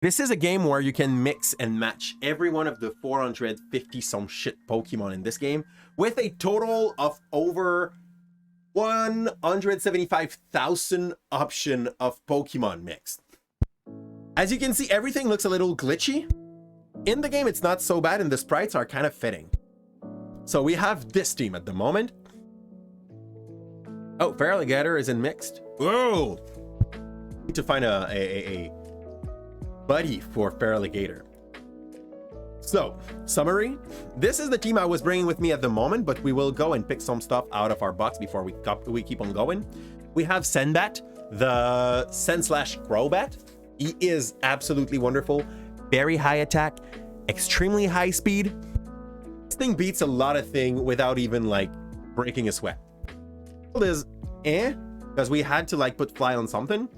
This is a game where you can mix and match every one of the 450 some shit Pokemon in this game with a total of over 175,000 option of Pokemon mixed. As you can see, everything looks a little glitchy. In the game, it's not so bad, and the sprites are kind of fitting. So we have this team at the moment. Oh, Feraligatr is in mixed. Whoa! Need to find a buddy for Feraligatr. So, summary. This is the team I was bringing with me at the moment, but we will go and pick some stuff out of our box before we keep on going. We have Senbat, the Sand/Crobat. He is absolutely wonderful. Very high attack, extremely high speed. This thing beats a lot of things without even like breaking a sweat. It is because we had to like put fly on something.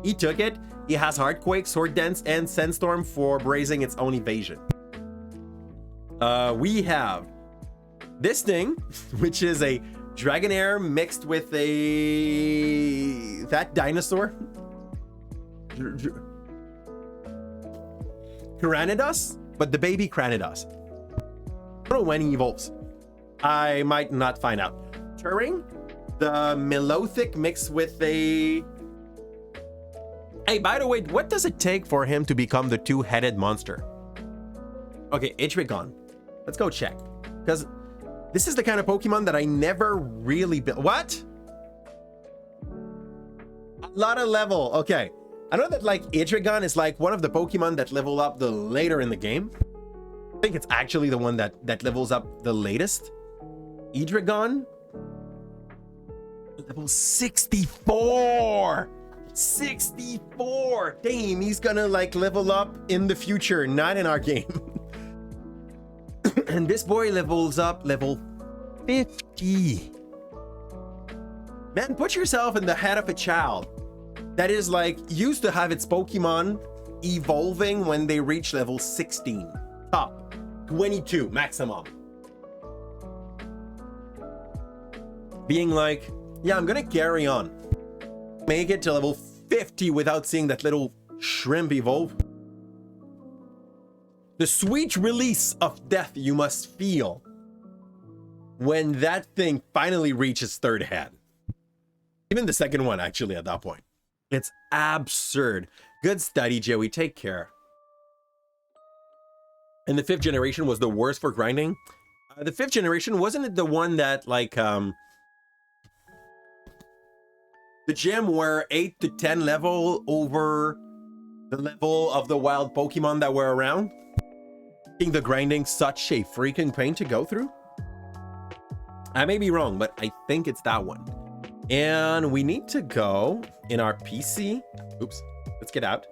He took it. He has Heartquake, Sword Dance, and Sandstorm for brazing its own evasion. We have this thing, which is a Dragonair mixed with that dinosaur. Cranidos, but the baby Cranidos. I don't know when he evolves. I might not find out. Turing, the Melothic mixed with a... Hey, by the way, what does it take for him to become the two-headed monster? Okay, Itrigon. Let's go check. Because this is the kind of Pokemon that I never really built. What? A lot of level. Okay. I know that like Itrigon is like one of the Pokemon that level up the later in the game. I think it's actually the one that levels up the latest. Itrigon. Level 64. 64. Damn, he's gonna like level up in the future, not in our game. And this boy levels up level 50. Man, put yourself in the head of a child that is like used to have its Pokemon evolving when they reach level 16. Top 22 maximum. Being like, yeah, I'm gonna carry on. Make it to level 50 without seeing that little shrimp evolve. The sweet release of death you must feel when that thing finally reaches third head. Even the second one, actually, at that point. It's absurd. Good study, Joey. Take care. And the 5th generation was the worst for grinding. The 5th generation, wasn't it the one that, like, the gym were 8 to 10 level over the level of the wild Pokemon that were around? Making the grinding such a freaking pain to go through? I may be wrong, but I think it's that one. And we need to go in our PC. Oops, let's get out.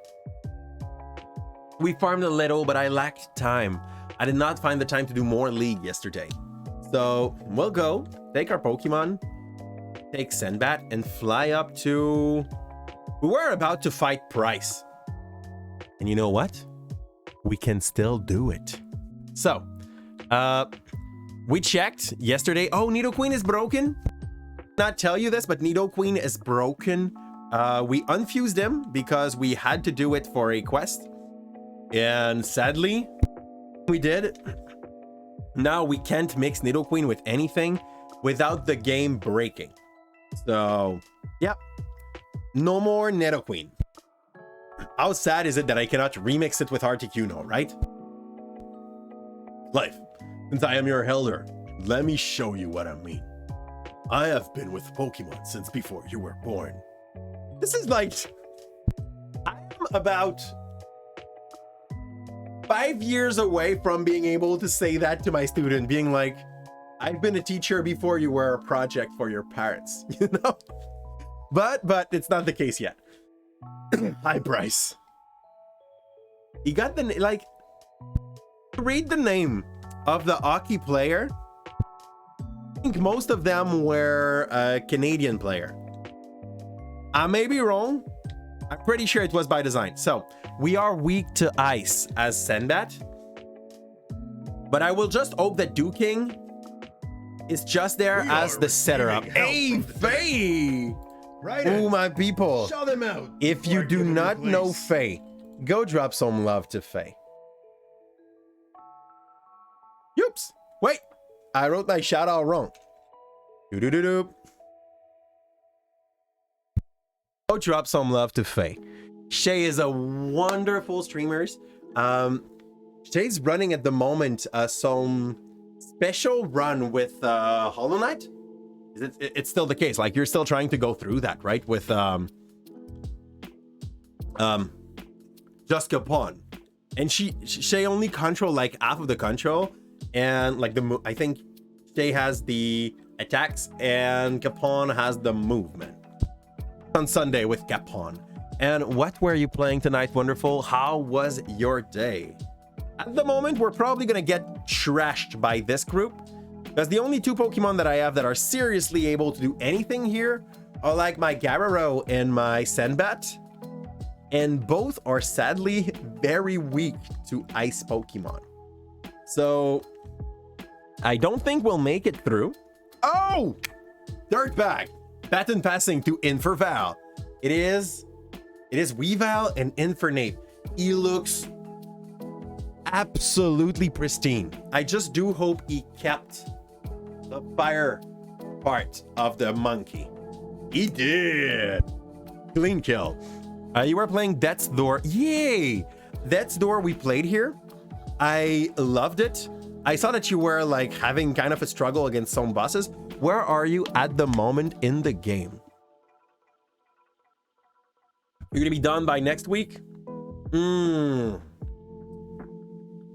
We farmed a little, but I lacked time. I did not find the time to do more League yesterday. So we'll go, take our Pokemon, take Senbat, and fly up to... We were about to fight Price. And you know what? We can still do it. So, we checked yesterday. Oh, Nidoqueen is broken. Not tell you this, but Nidoqueen is broken. We unfused him because we had to do it for a quest. And sadly, we did. Now we can't mix Nidoqueen with anything without the game breaking. So, yeah. No more Nidoqueen. How sad is it that I cannot remix it with Articuno, right? Life, since I am your elder, let me show you what I mean. I have been with Pokemon since before you were born. This is like... I am about 5 years away from being able to say that to my student, being like, I've been a teacher before you were a project for your parents, you know? But it's not the case yet. Hi, Bryce. He got the, like, read the name of the hockey player. I think most of them were a Canadian player. I may be wrong. I'm pretty sure it was by design. So we are weak to ice as Senbat. But I will just hope that Duking is just there as the setter up. Hey, Faye! Right. Oh, my people. Show them out. If you do not know Faye, Go drop some love to Faye. Oops. Wait. I wrote my shout out wrong. Doo-doo-doo-doo. Go drop some love to Faye. Shay is a wonderful streamer. Shay's running at the moment some special run with Hollow Knight. It's still the case. Like, you're still trying to go through that, right? With just Capon. And Shay only control like half of the control. And like I think Shay has the attacks and Capon has the movement. On Sunday with Capon. And what were you playing tonight, Wonderful? How was your day? At the moment, we're probably gonna get trashed by this group, because the only two Pokemon that I have that are seriously able to do anything here are like my Gararo and my Senbat, and both are sadly very weak to ice Pokemon. So I don't think we'll make it through. Oh! Dirtbag! Patent passing to Inferval. It is Weavile and Infernape. He looks absolutely pristine. I just do hope he kept the fire part of the monkey. He did. Clean kill. You were playing Death's Door. Yay! Death's Door we played here. I loved it. I saw that you were like having kind of a struggle against some bosses. Where are you at the moment in the game? You're gonna be done by next week?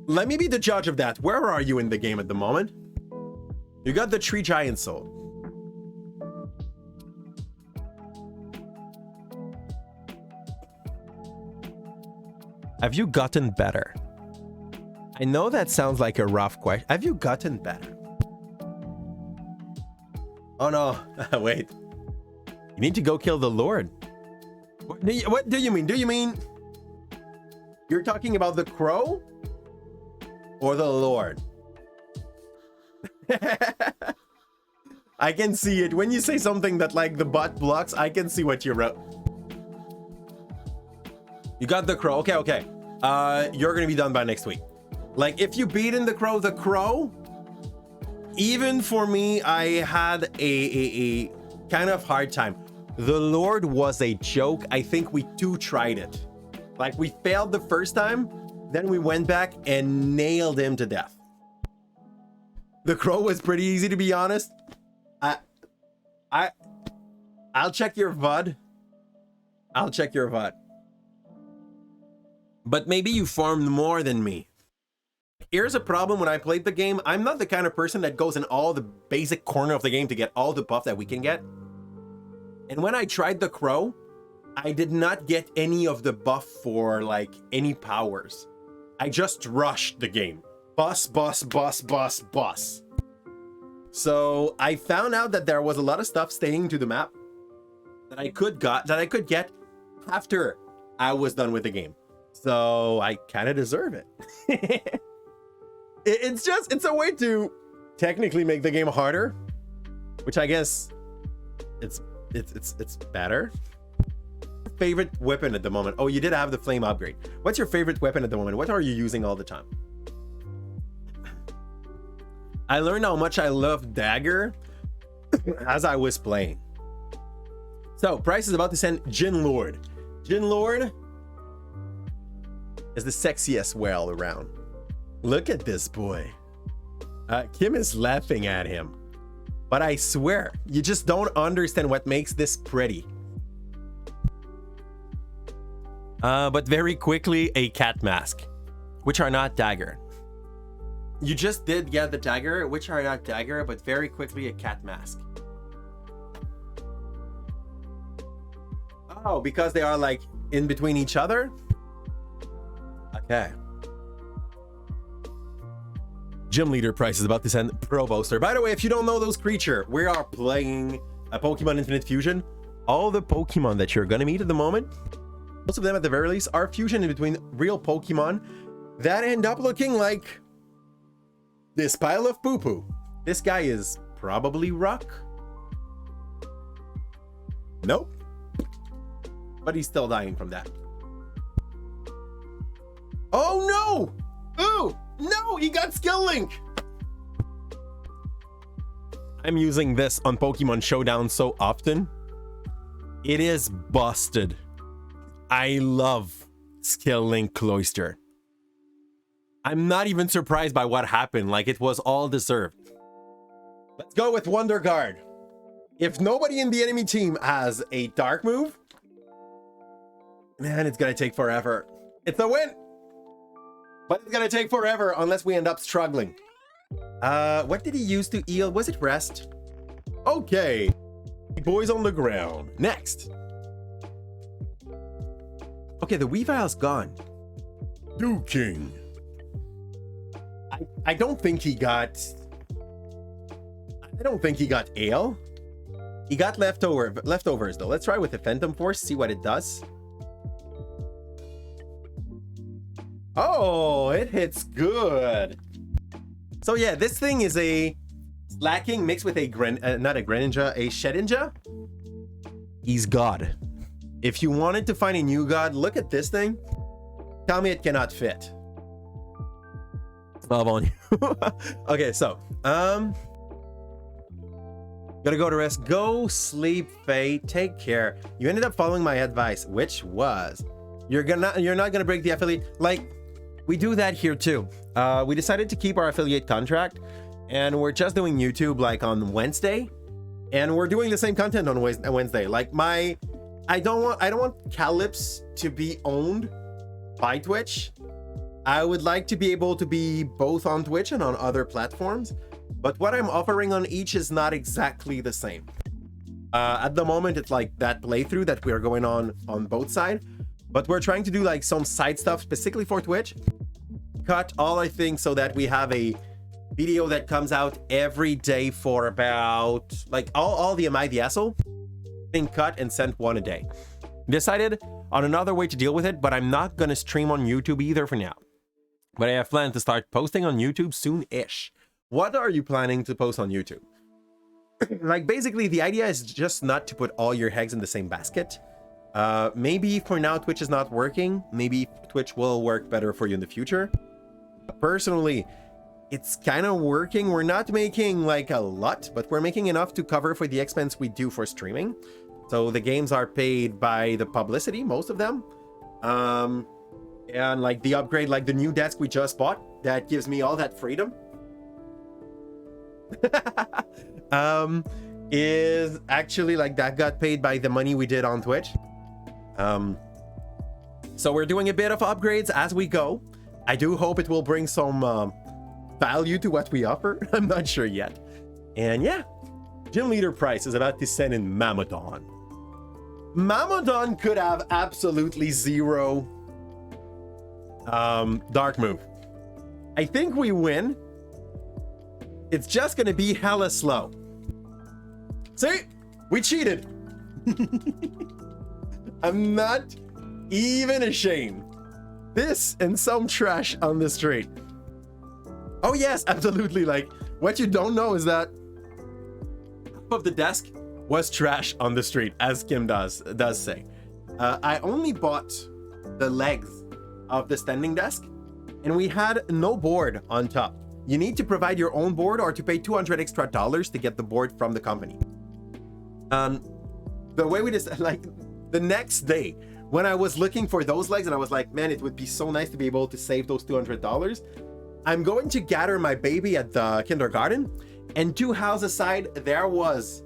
Let me be the judge of that. Where are you in the game at the moment? You got the Tree Giant Soul. Have you gotten better? I know that sounds like a rough question. Have you gotten better? Oh no, wait. You need to go kill the Lord. What do you mean? Do you mean you're talking about the crow or the Lord? I can see it. When you say something that like the bot blocks, I can see what you wrote. You got the crow. Okay. You're gonna be done by next week. Like, if you beat in the crow, even for me, I had a kind of hard time. The Lord was a joke. I think we tried it. Like, we failed the first time, then we went back and nailed him to death. The crow was pretty easy, to be honest. I'll check your VOD. I'll check your VOD. But maybe you farmed more than me. Here's a problem when I played the game. I'm not the kind of person that goes in all the basic corner of the game to get all the buff that we can get. And when I tried the crow, I did not get any of the buff for like any powers. I just rushed the game. Boss. So I found out that there was a lot of stuff staying to the map that I could get after I was done with the game. So I kind of deserve it. It's a way to technically make the game harder, which I guess it's better. Favorite weapon at the moment? Oh, you did have the flame upgrade. What's your favorite weapon at the moment? What are you using all the time? I learned how much I love dagger as I was playing. So Price is about to send Jin Lord. Jin Lord is the sexiest whale around. Look at this boy. Kim is laughing at him. But I swear, you just don't understand what makes this pretty. But very quickly, a cat mask, which are not dagger. You just did get the dagger, which are not dagger, but very quickly a cat mask. Oh, because they are like in between each other? Okay. Gym Leader Price is about to send Pro Booster. By the way, if you don't know those creatures, we are playing a Pokemon Infinite Fusion. All the Pokemon that you're gonna meet at the moment, most of them at the very least, are fusion in between real Pokemon that end up looking like this pile of poo-poo. This guy is probably Rock. Nope. But he's still dying from that. Oh no! Ooh, no, he got skill link. I'm using this on Pokemon Showdown so often. It is busted. I love skill link Cloyster. I'm not even surprised by what happened. Like, it was all deserved. Let's go with Wonder Guard. If nobody in the enemy team has a dark move, man, it's gonna take forever. It's a win, but it's gonna take forever unless we end up struggling. What did he use to heal? Was it rest? Okay, boys on the ground. Next. Okay, the Weavile's gone. Duking. I don't think he got... I don't think he got ale. He got leftovers though. Let's try with the Phantom Force, see what it does. Oh, it hits good. So yeah, this thing is a Slacking mixed with a not a Greninja, a Shedinja. He's God. If you wanted to find a new God, look at this thing. Tell me it cannot fit. Love on you. Okay, so gotta go to rest. Go sleep, Faye. Take care. You ended up following my advice, which was you're not gonna break the affiliate. Like, we do that here too. We decided to keep our affiliate contract, and we're just doing YouTube like on Wednesday, and we're doing the same content on Wednesday. Like I don't want Calipze to be owned by Twitch. I would like to be able to be both on Twitch and on other platforms, but what I'm offering on each is not exactly the same. At the moment, it's like that playthrough that we are going on both sides, but we're trying to do like some side stuff specifically for Twitch. Cut all our things so that we have a video that comes out every day for about like all the Am I the Asshole being cut and sent one a day. Decided on another way to deal with it, but I'm not gonna stream on YouTube either for now. But I have planned to start posting on YouTube soon-ish. What are you planning to post on YouTube? Like, basically, the idea is just not to put all your eggs in the same basket. Maybe for now Twitch is not working. Maybe Twitch will work better for you in the future. Personally, it's kind of working. We're not making like a lot, but we're making enough to cover for the expense we do for streaming. So the games are paid by the publicity, most of them. And like the upgrade, like the new desk we just bought, that gives me all that freedom. Is actually like that got paid by the money we did on Twitch. So we're doing a bit of upgrades as we go. I do hope it will bring some value to what we offer. I'm not sure yet. And yeah, gym leader price is about to send in Mamodon. Mamodon could have absolutely zero dark move. I think we win. It's just gonna be hella slow. See, we cheated. I'm not even ashamed. This and some trash on the street. Oh yes, absolutely. Like, what you don't know is that half of the desk was trash on the street, as Kim does say. I only bought the legs of the standing desk, and we had no board on top. You need to provide your own board or to pay $200 extra to get the board from the company. The way we just like the next day when I was looking for those legs, and I was like, man, it would be so nice to be able to save those $200. I'm going to gather my baby at the kindergarten, and 2 houses aside, there was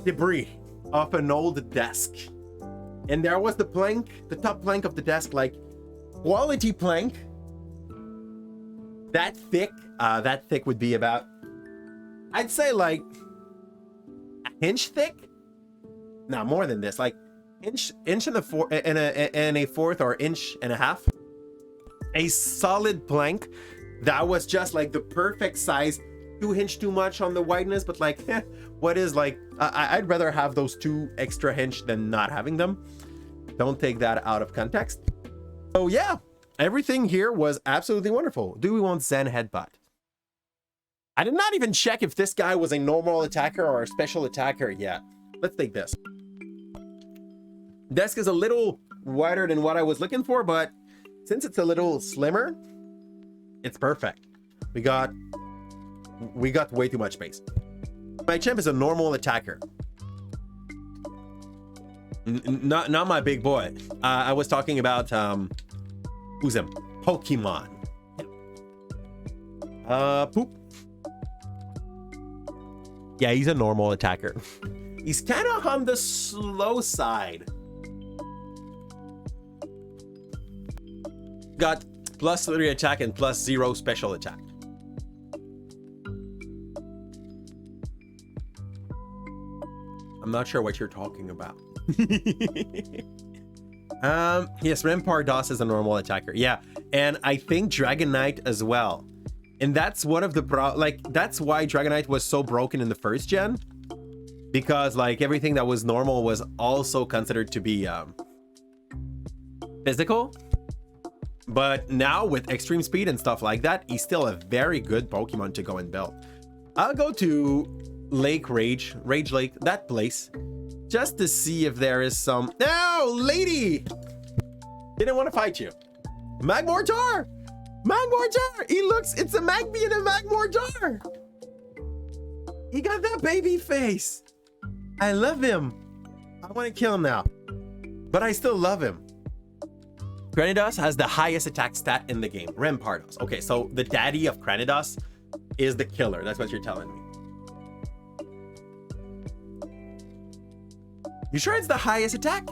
debris of an old desk. And there was the plank, the top plank of the desk, like quality plank. That thick would be about, I'd say like an inch thick. No, more than this, like inch and a fourth or inch and a half. A solid plank that was just like the perfect size. 2 inch too much on the wideness, but like, what is like, I'd rather have those 2 extra inch than not having them. Don't take that out of context. So yeah, everything here was absolutely wonderful. Do we want Zen Headbutt? I did not even check if this guy was a normal attacker or a special attacker yet. Let's take this. Desk is a little wider than what I was looking for, but since it's a little slimmer, it's perfect. We got way too much space. My champ is a normal attacker. Not my big boy. I was talking about who's him? Pokemon. Poop. Yeah, he's a normal attacker. He's kind of on the slow side. Got +3 attack and +0 special attack. I'm not sure what you're talking about. Yes, Rempardos is a normal attacker. Yeah, and I think Dragonite as well. And that's one of the that's why Dragonite was so broken in the first gen, because like everything that was normal was also considered to be physical. But now with extreme speed and stuff like that, he's still a very good Pokemon to go and build. I'll go to Lake Rage Lake, that place, just to see if there is some. No, lady! Didn't want to fight you. Magmortar! Magmortar! It's a Magby and a Magmortar! He got that baby face. I love him. I want to kill him now, but I still love him. Granidos has the highest attack stat in the game. Rempardos. Okay, so the daddy of Granidos is the killer. That's what you're telling me. You sure it's the highest attack?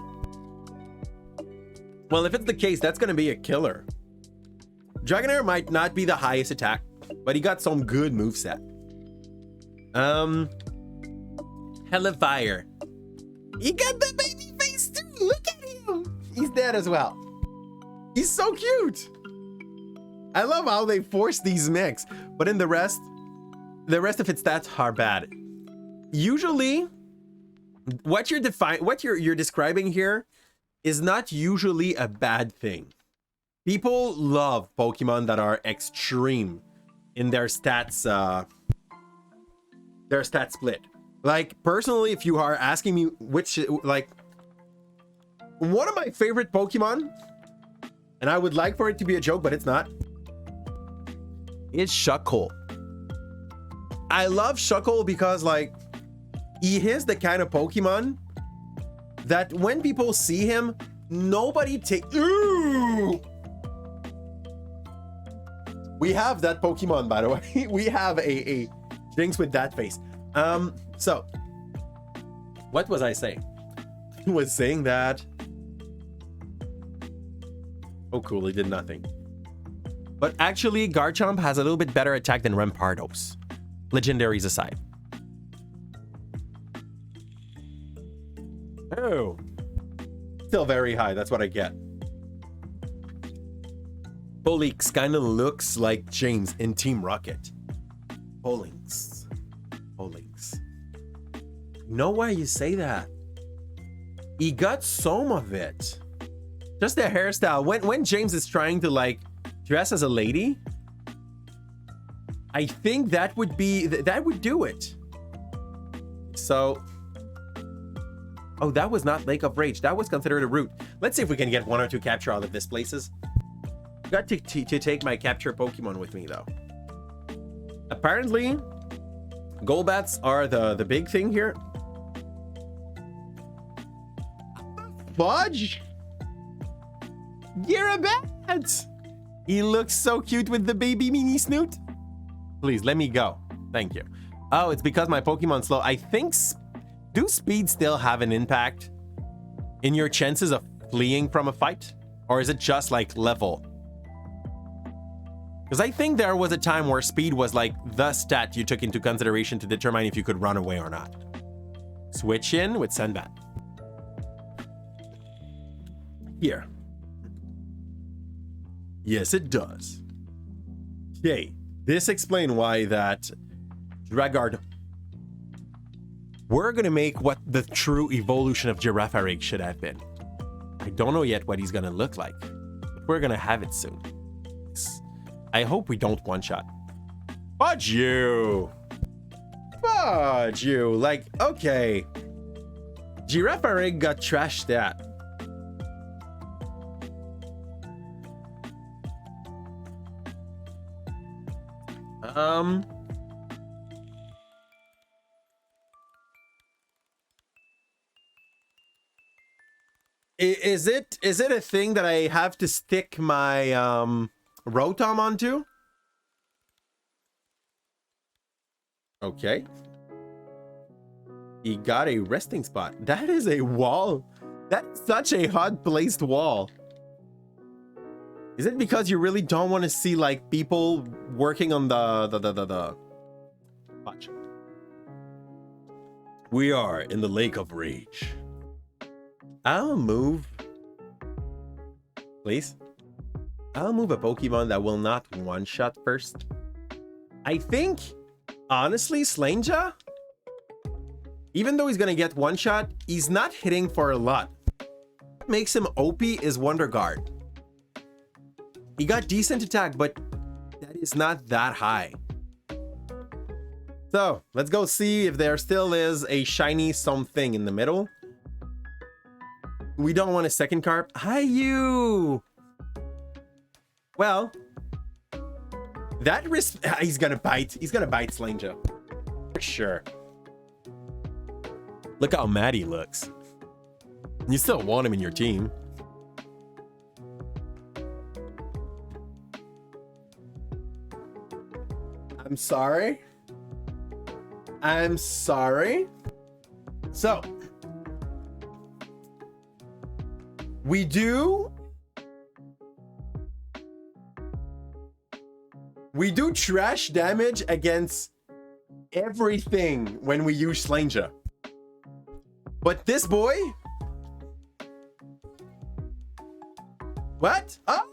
Well, if it's the case, that's going to be a killer. Dragonair might not be the highest attack, but he got some good moveset. Hellfire. He got the baby face too. Look at him. He's dead as well. He's so cute. I love how they force these mix, but in the rest of its stats are bad. Usually, what you're describing here is not usually a bad thing. People love Pokemon that are extreme in their stats, their stat split. Like, personally, if you are asking me which, like, one of my favorite Pokemon, and I would like for it to be a joke, but it's not, is Shuckle. I love Shuckle because, like, he is the kind of Pokemon that when people see him, nobody take. Ooh! We have that Pokemon, by the way. We have a Jinx with that face. So what was I saying? I was saying that. Oh, cool. He did nothing. But actually, Garchomp has a little bit better attack than Rempardos. Legendaries aside. Oh. Still very high. That's what I get. Polix kind of looks like James in Team Rocket. Polix. Know why you say that? He got some of it. Just the hairstyle. When James is trying to like dress as a lady, I think that would be that would do it. So, oh, that was not Lake of Rage. That was considered a route. Let's see if we can get 1 or 2 capture out of this places. Got to take my capture Pokemon with me though. Apparently, Golbats are the big thing here. Fudge! You're a bat! He looks so cute with the baby mini snoot. Please, let me go. Thank you. Oh, it's because my Pokemon's slow. I think... Do speed still have an impact in your chances of fleeing from a fight? Or is it just like level? Because I think there was a time where speed was like the stat you took into consideration to determine if you could run away or not. Switch in with Sunbat. Here. Yes, it does. Okay, this explains why that Dragard. We're gonna make what the true evolution of Girafarig should have been. I don't know yet what he's gonna look like, but we're gonna have it soon. I hope we don't one-shot. Fudge you! Fudge you! Like, okay. Girafarig got trashed at. Um, is it a thing that I have to stick my Rotom onto? Okay. He got a resting spot. That is a wall. That's such a hard placed wall. Is it because you really don't want to see like people working on the watch? We are in the Lake of Rage. I'll move. Please. I'll move a Pokemon that will not one-shot first. I think, honestly, Slanger, even though he's gonna get one-shot, he's not hitting for a lot. What makes him OP is Wonder Guard. He got decent attack, but that is not that high. So, let's go see if there still is a shiny something in the middle. We don't want a second carp. Hi, you! Well, that risk... He's gonna bite. He's gonna bite Slanger. For sure. Look how mad he looks. You still want him in your team. I'm sorry. I'm sorry. So, we do trash damage against everything when we use Slanger. But this boy? What? Oh!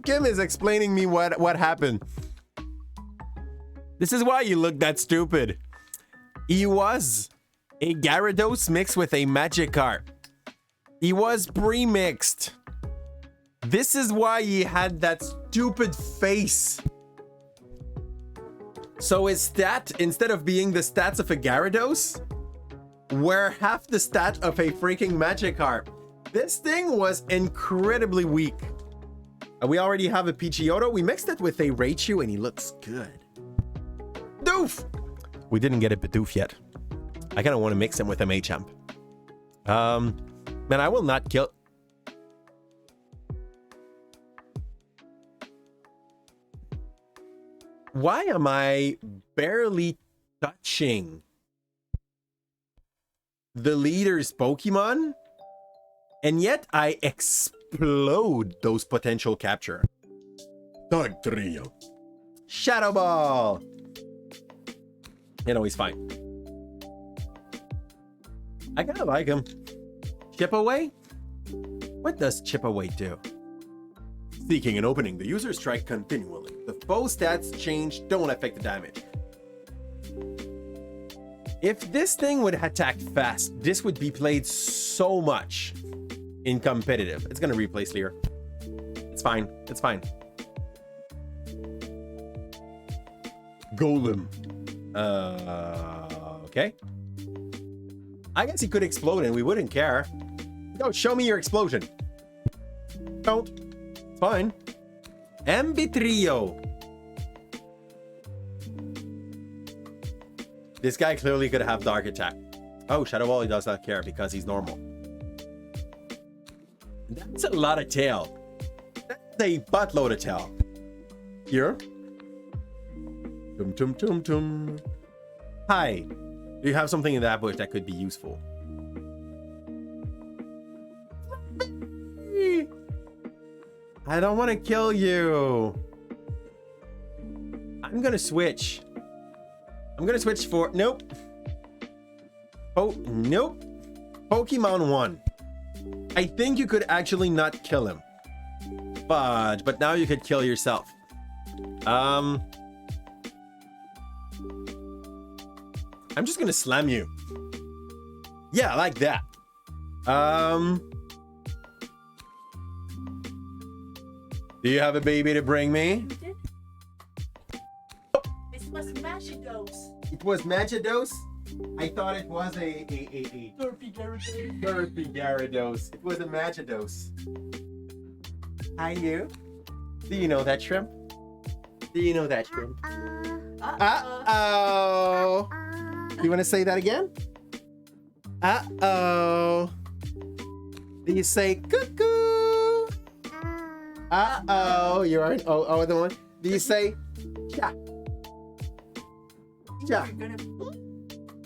Kim is explaining me what happened. This is why you look that stupid. He was a Gyarados mixed with a Magikarp. He was pre-mixed. This is why he had that stupid face. So his stat, instead of being the stats of a Gyarados, were half the stat of a freaking Magikarp. This thing was incredibly weak. We already have a Pidgeotto. We mixed it with a Raichu and he looks good. Doof! We didn't get a Bidoof yet. I kind of want to mix him with a Machamp. Man, I will not kill... Why am I barely touching the leader's Pokemon? And yet I explode those potential capture. Dark Trio. Shadow Ball. You know, he's fine. I kind of like him. Chip Away? What does Chip Away do? Seeking an opening, the user strike continually. The foe stats change don't affect the damage. If this thing would attack fast, this would be played so much in competitive. It's gonna replace Leer. It's fine. It's fine. Golem. Okay. I guess he could explode and we wouldn't care. Go, show me your explosion. Don't. It's fine. Ambitrio. This guy clearly could have Dark Attack. Oh, Shadow Ball, he does not care because he's normal. That's a lot of tail. That's a buttload of tail. Here. Tum tum tum tum. Hi. Do you have something in that bush that could be useful? I don't want to kill you. I'm gonna switch. I'm gonna switch for... Nope. Oh, nope. Pokemon 1. I think you could actually not kill him. But now you could kill yourself. I'm just gonna slam you. Yeah, like that. Do you have a baby to bring me? This was Magidos. It was Magidos? I thought it was a Derpy Gyarados. Derpy Gyarados. It was a Magidos. Hi, you. Do you know that shrimp? Do you know that shrimp? Uh-oh. You want to say that again? Uh-oh. Do you say cuckoo? Uh-oh. You aren't. Oh, the one. Do you say cha? Cha.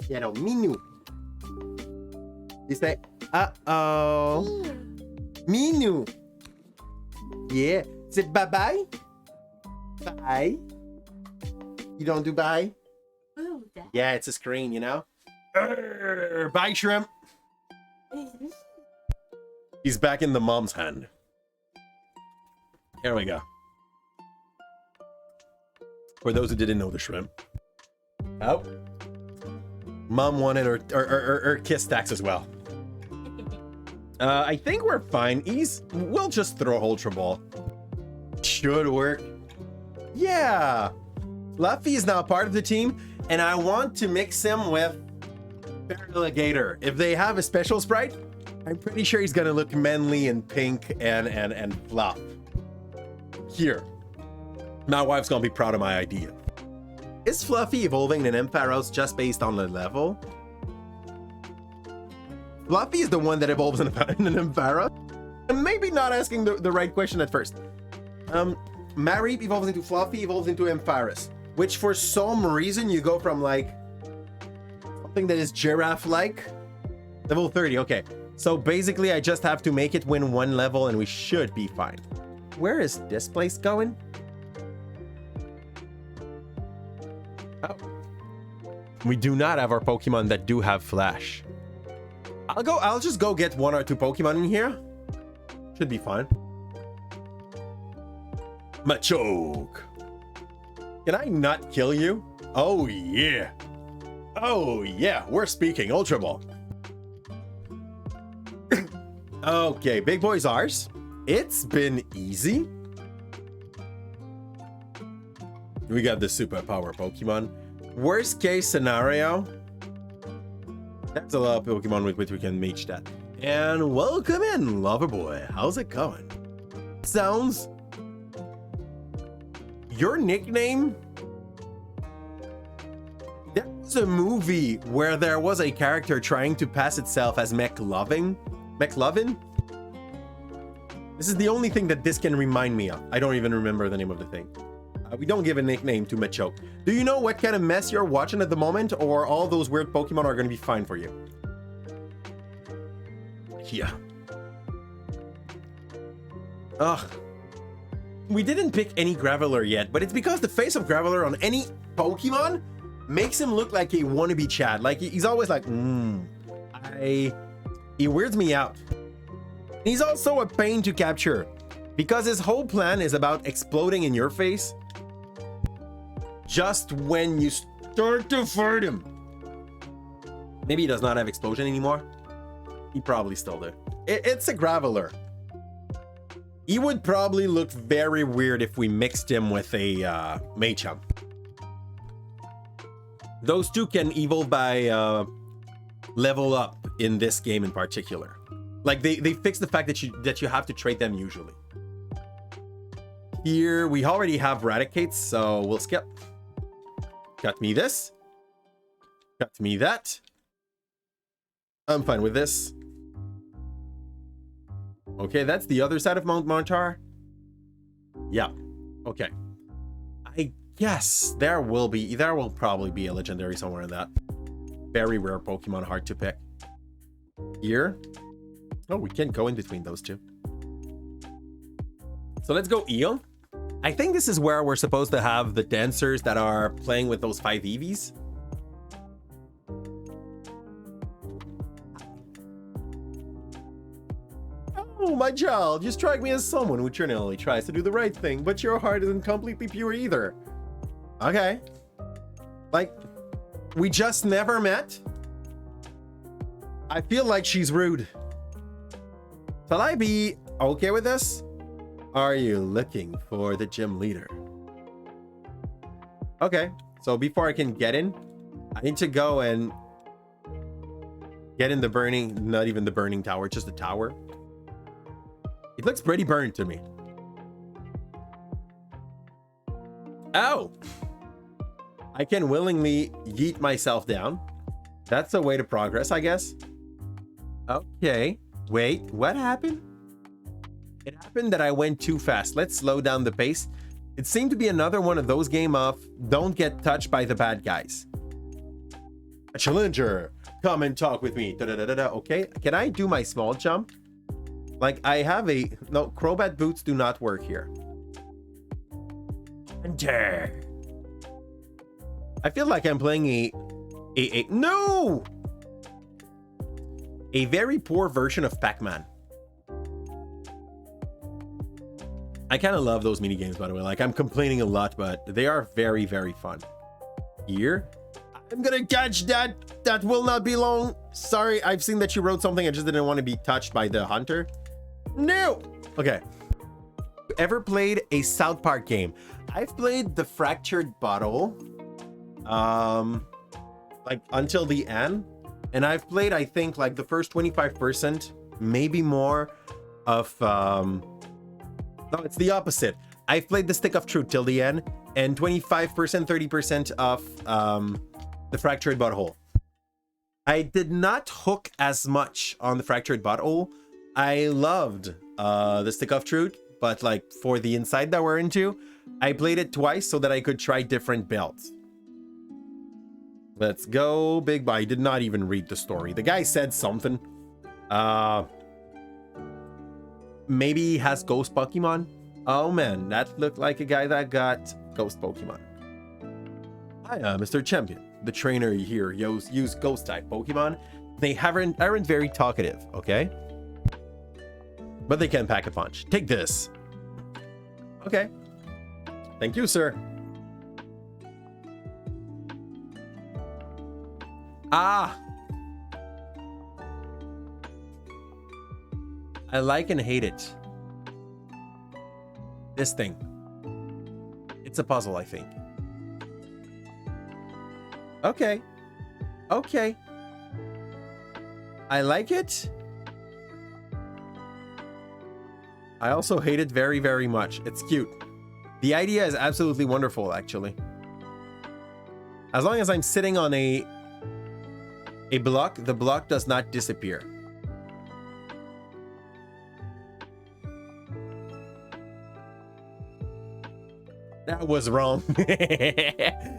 Yeah, no, minu. You say uh-oh. Minu. Yeah. Say bye-bye. Bye. You don't do bye? Ooh, Yeah, it's a screen, you know? Bye, shrimp. He's back in the mom's hand. Here we go. For those who didn't know the shrimp. Oh. Mom wanted her kiss stacks as well. I think we're fine. We'll just throw Ultra Ball. Should work. Yeah. Fluffy is now part of the team, and I want to mix him with Alligator. If they have a special sprite, I'm pretty sure he's gonna look manly and pink and fluff. Here. My wife's gonna be proud of my idea. Is Fluffy evolving in Ampharos just based on the level? Fluffy is the one that evolves in an Ampharos? And maybe not asking the right question at first. Marip evolves into Fluffy, evolves into Ampharos, which for some reason you go from like something that is giraffe-like. Level 30, okay. So basically I just have to make it win one level and we should be fine. Where is this place going? Oh. We do not have our Pokemon that do have Flash. I'll just go get 1 or 2 Pokemon in here. Should be fine. Machoke. Can I not kill you? Oh yeah. Oh yeah, we're speaking Ultra Ball. Okay, big boy's ours. It's been easy. We got the superpower Pokemon. Worst case scenario, that's a lot of Pokemon with which we can match that. And welcome in, Loverboy. How's it going? Sounds. Your nickname? There was a movie where there was a character trying to pass itself as McLovin. McLovin? This is the only thing that this can remind me of. I don't even remember the name of the thing. We don't give a nickname to Machoke. Do you know what kind of mess you're watching at the moment, or all those weird Pokemon are going to be fine for you? Yeah. Ugh. We didn't pick any Graveler yet, but it's because the face of Graveler on any Pokemon makes him look like a wannabe Chad. Like, he's always like, He weirds me out. He's also a pain to capture, because his whole plan is about exploding in your face just when you start to fight him. Maybe he does not have explosion anymore. He probably still do. It's a Graveler. He would probably look very weird if we mixed him with a Machamp. Those two can evolve by level up in this game in particular. Like they fix the fact that you have to trade them usually. Here we already have Raticates, so we'll skip. Got me this. Got me that. I'm fine with this. Okay, that's the other side of Mount Montar. Yeah. Okay. I guess there will probably be a legendary somewhere in that. Very rare Pokemon, hard to pick. Here. Oh, we can go in between those two. So let's go Eel. I think this is where we're supposed to have the dancers that are playing with those 5 EVs. Oh, my child, you strike me as someone who generally tries to do the right thing, but your heart isn't completely pure either. Okay. Like, we just never met? I feel like she's rude. Shall I be okay with this? Are you looking for the gym leader? Okay, so before I can get in, I need to go and get in the burning, not even the burning tower, just the tower. It looks pretty burned to me. Oh! I can willingly yeet myself down. That's a way to progress, I guess. Okay. Wait, what happened? It happened that I went too fast. Let's slow down the pace. It seemed to be another one of those game of don't get touched by the bad guys. A challenger, come and talk with me. Okay, can I do my small jump? Like I have a... No, Crobat boots do not work here. Hunter. I feel like I'm playing a no! A very poor version of Pac-Man. I kind of love those mini games, by the way. Like I'm complaining a lot, but they are very, very fun. Here, I'm gonna catch that. That will not be long. Sorry, I've seen that you wrote something. I just didn't want to be touched by the hunter. No. Okay. Ever played a South Park game? I've played the Fractured Bottle, like until the end, and I've played, I think, like the first 25%, maybe more of. No, it's the opposite. I've played the Stick of Truth till the end, and 25%, 30% of the Fractured Butthole. I did not hook as much on the Fractured Butthole. I loved the Stick of Truth, but like for the inside that we're into, I played it twice so that I could try different builds. Let's go, Big Boy. I did not even read the story. The guy said something. Maybe he has ghost Pokemon. Oh man, that looked like a guy that got ghost Pokemon. Hi, Mr. Champion. The trainer here use ghost type Pokemon. They aren't very talkative, okay? But they can pack a punch. Take this. Okay. Thank you, sir. Ah! I like and hate it. This thing. It's a puzzle, I think. Okay. Okay. I like it. I also hate it very, very much. It's cute. The idea is absolutely wonderful, actually. As long as I'm sitting on a block, the block does not disappear. That was wrong.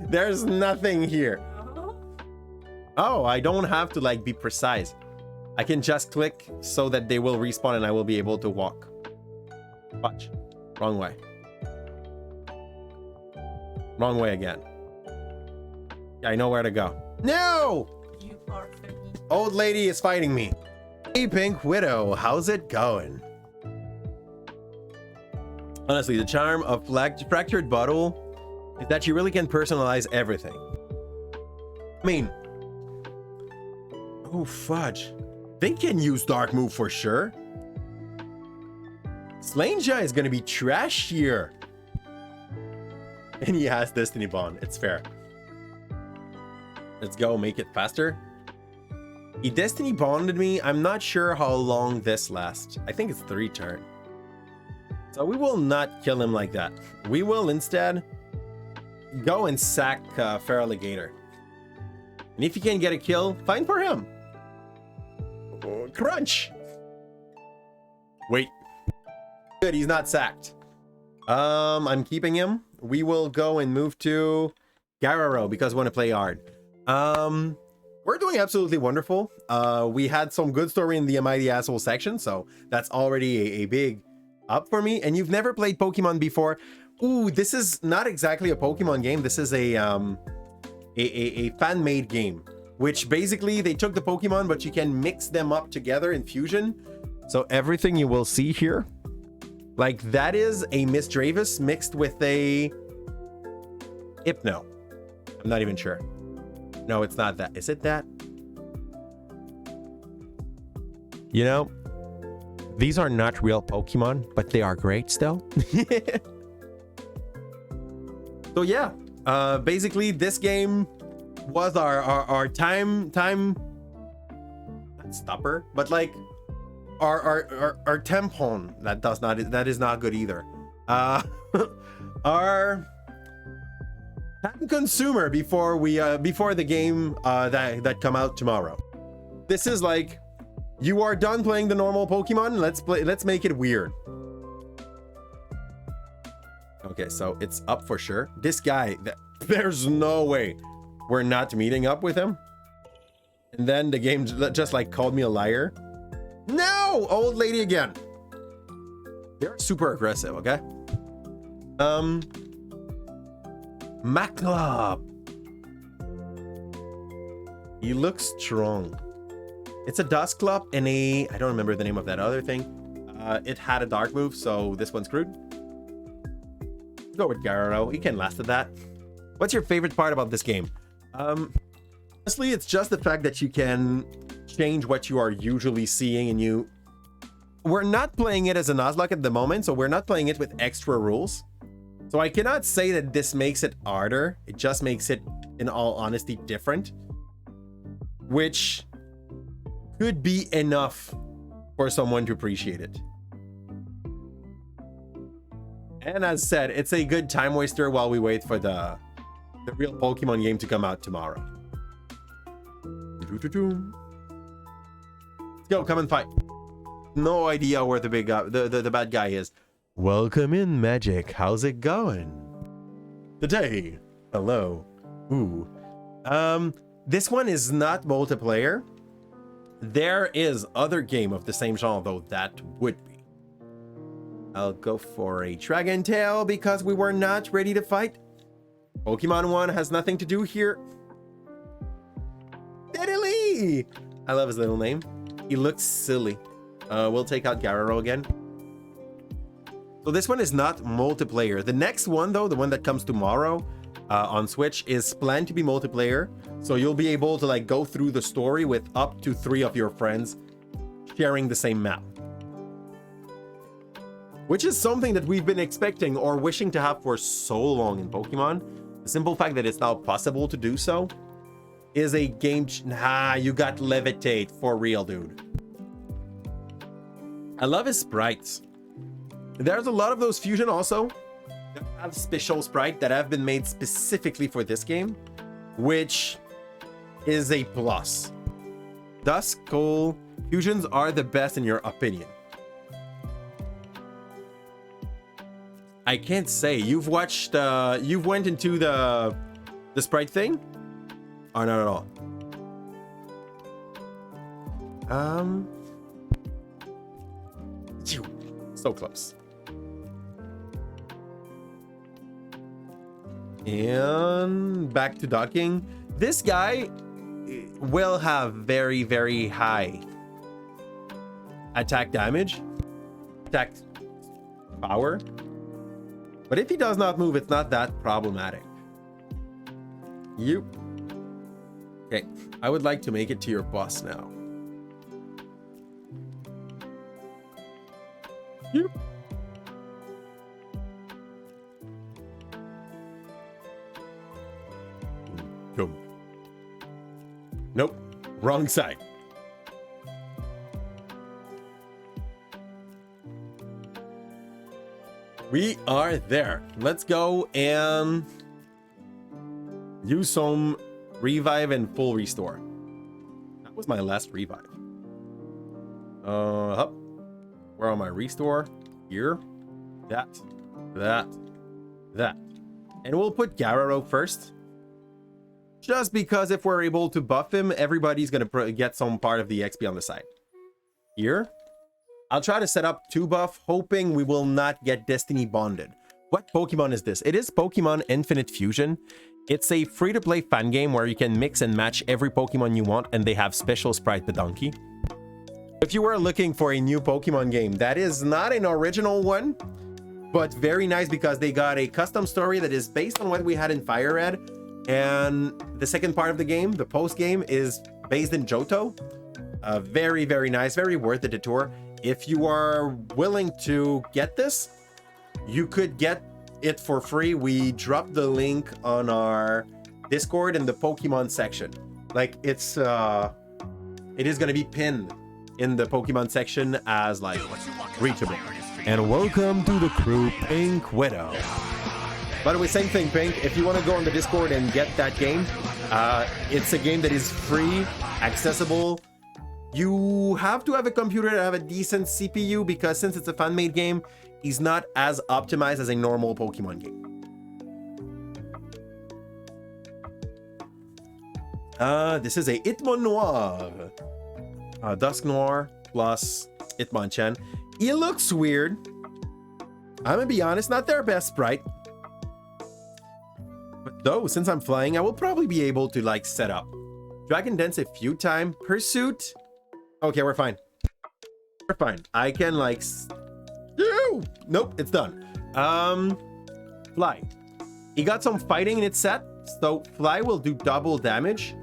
There's nothing here. Oh, I don't have to like be precise. I can just click so that they will respawn and I will be able to walk. Watch. Wrong way. Wrong way again. I know where to go. No! You are Old lady is fighting me. Hey, Pink Widow, how's it going? Honestly, the charm of Fractured Bottle is that you really can personalize everything. I mean, oh fudge. They can use Dark Move for sure. Slanger is gonna be trash here. And he has Destiny Bond. It's fair. Let's go make it faster. He Destiny Bonded me. I'm not sure how long this lasts. I think it's 3 turns. So we will not kill him like that. We will instead go and sack Feral Alligator. And if you can get a kill, fine for him. Oh, crunch. Wait. Good, he's not sacked. I'm keeping him. We will go and move to Gararo because we want to play hard. We're doing absolutely wonderful. We had some good story in the Mighty Asshole section, so that's already a big up for me. And you've never played Pokemon before. Ooh, this is not exactly a Pokemon game. This is a fan-made game, which basically they took the Pokemon, but you can mix them up together in fusion. So everything you will see here, like that is a Miss Dravis mixed with a Hypno. I'm not even sure. No, it's not that. Is it that? You know, these are not real Pokemon, but they are great still. So yeah, basically this game was our time not stopper, but like our tampon. That is not good either. Our time consumer before before the game that come out tomorrow. This is like, you are done playing the normal Pokemon. Let's make it weird. Okay, so it's up for sure. This guy, there's no way we're not meeting up with him. And then the game just like called me a liar. No, old lady again. They're super aggressive, okay? Maclub. He looks strong. It's a Dust Club and I don't remember the name of that other thing. It had a dark move, so this one's screwed. Let's go with Gyarados. He can last at that. What's your favorite part about this game? Honestly, it's just the fact that you can change what you are usually seeing, and we're not playing it as a Nuzlocke at the moment, so we're not playing it with extra rules. So I cannot say that this makes it harder. It just makes it, in all honesty, different, which could be enough for someone to appreciate it. And as said, it's a good time waster while we wait for the real Pokemon game to come out tomorrow. Let's go, come and fight. No idea where the big guy, the bad guy is. Welcome in, Magic. How's it going? Today. Hello. Ooh. This one is not multiplayer. There is other game of the same genre though that would be. I'll go for a Dragon Tail because we were not ready to fight. Pokemon 1 has nothing to do here. Diddly! I love his little name. He looks silly. We'll take out Gyarados again. So this one is not multiplayer. The next one though, the one that comes tomorrow on Switch, is planned to be multiplayer. So you'll be able to like go through the story with up to 3 of your friends sharing the same map. Which is something that we've been expecting or wishing to have for so long in Pokemon. The simple fact that it's now possible to do so is a game. Nah, you got Levitate for real, dude. I love his sprites. There's a lot of those fusion also that have special sprite that have been made specifically for this game, which is a plus. Duskull fusions are the best in your opinion. I can't say. You've watched, you've went into the sprite thing? Or not at all? So close. And back to docking. This guy will have very, very high attack damage, attack power. But if he does not move, it's not that problematic. You. Okay, I would like to make it to your boss now. You. Boom. Nope, wrong side. We are there. Let's go and use some revive and full restore. That was my last revive. Up. Where are my restore? Here. That. And we'll put Gyarados first. Just because if we're able to buff him, everybody's gonna get some part of the XP on the side. Here. I'll try to set up 2 buff, hoping we will not get Destiny Bonded. What Pokemon is this? It is Pokemon Infinite Fusion. It's a free-to-play fan game where you can mix and match every Pokemon you want, and they have special sprite Donkey. If you were looking for a new Pokemon game, that is not an original one, but very nice because they got a custom story that is based on what we had in Fire Red. And the second part of the game, the post game, is based in Johto. Very, very nice, very worth the detour. If you are willing to get this, you could get it for free. We dropped the link on our Discord in the Pokemon section. Like it is going to be pinned in the Pokemon section as like reachable. And welcome to the crew, Pink Widow. By the way, same thing, Pink. If you want to go on the Discord and get that game, it's a game that is free, accessible. You have to have a computer to have a decent CPU because since it's a fan-made game, it's not as optimized as a normal Pokemon game. This is a Hitmonoir. Dusk Noir plus Hitmonchan. He looks weird. I'm gonna be honest, not their best sprite. But though, since I'm flying, I will probably be able to like set up. Dragon Dance a few times. Pursuit. Okay, we're fine. We're fine. I can like... Nope, it's done. Fly. He got some fighting in its set, so Fly will do double damage.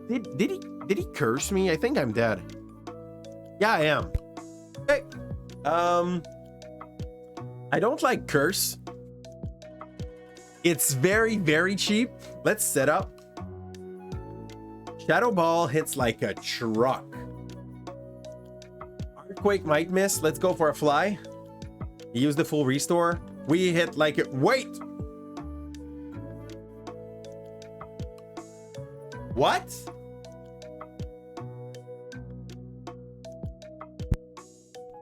Did he curse me? I think I'm dead. Yeah, I am. Okay. I don't like curse. It's very, very cheap. Let's set up. Shadow Ball hits like a truck. Earthquake might miss. Let's go for a Fly. He used the full restore. We hit like it. Wait. What?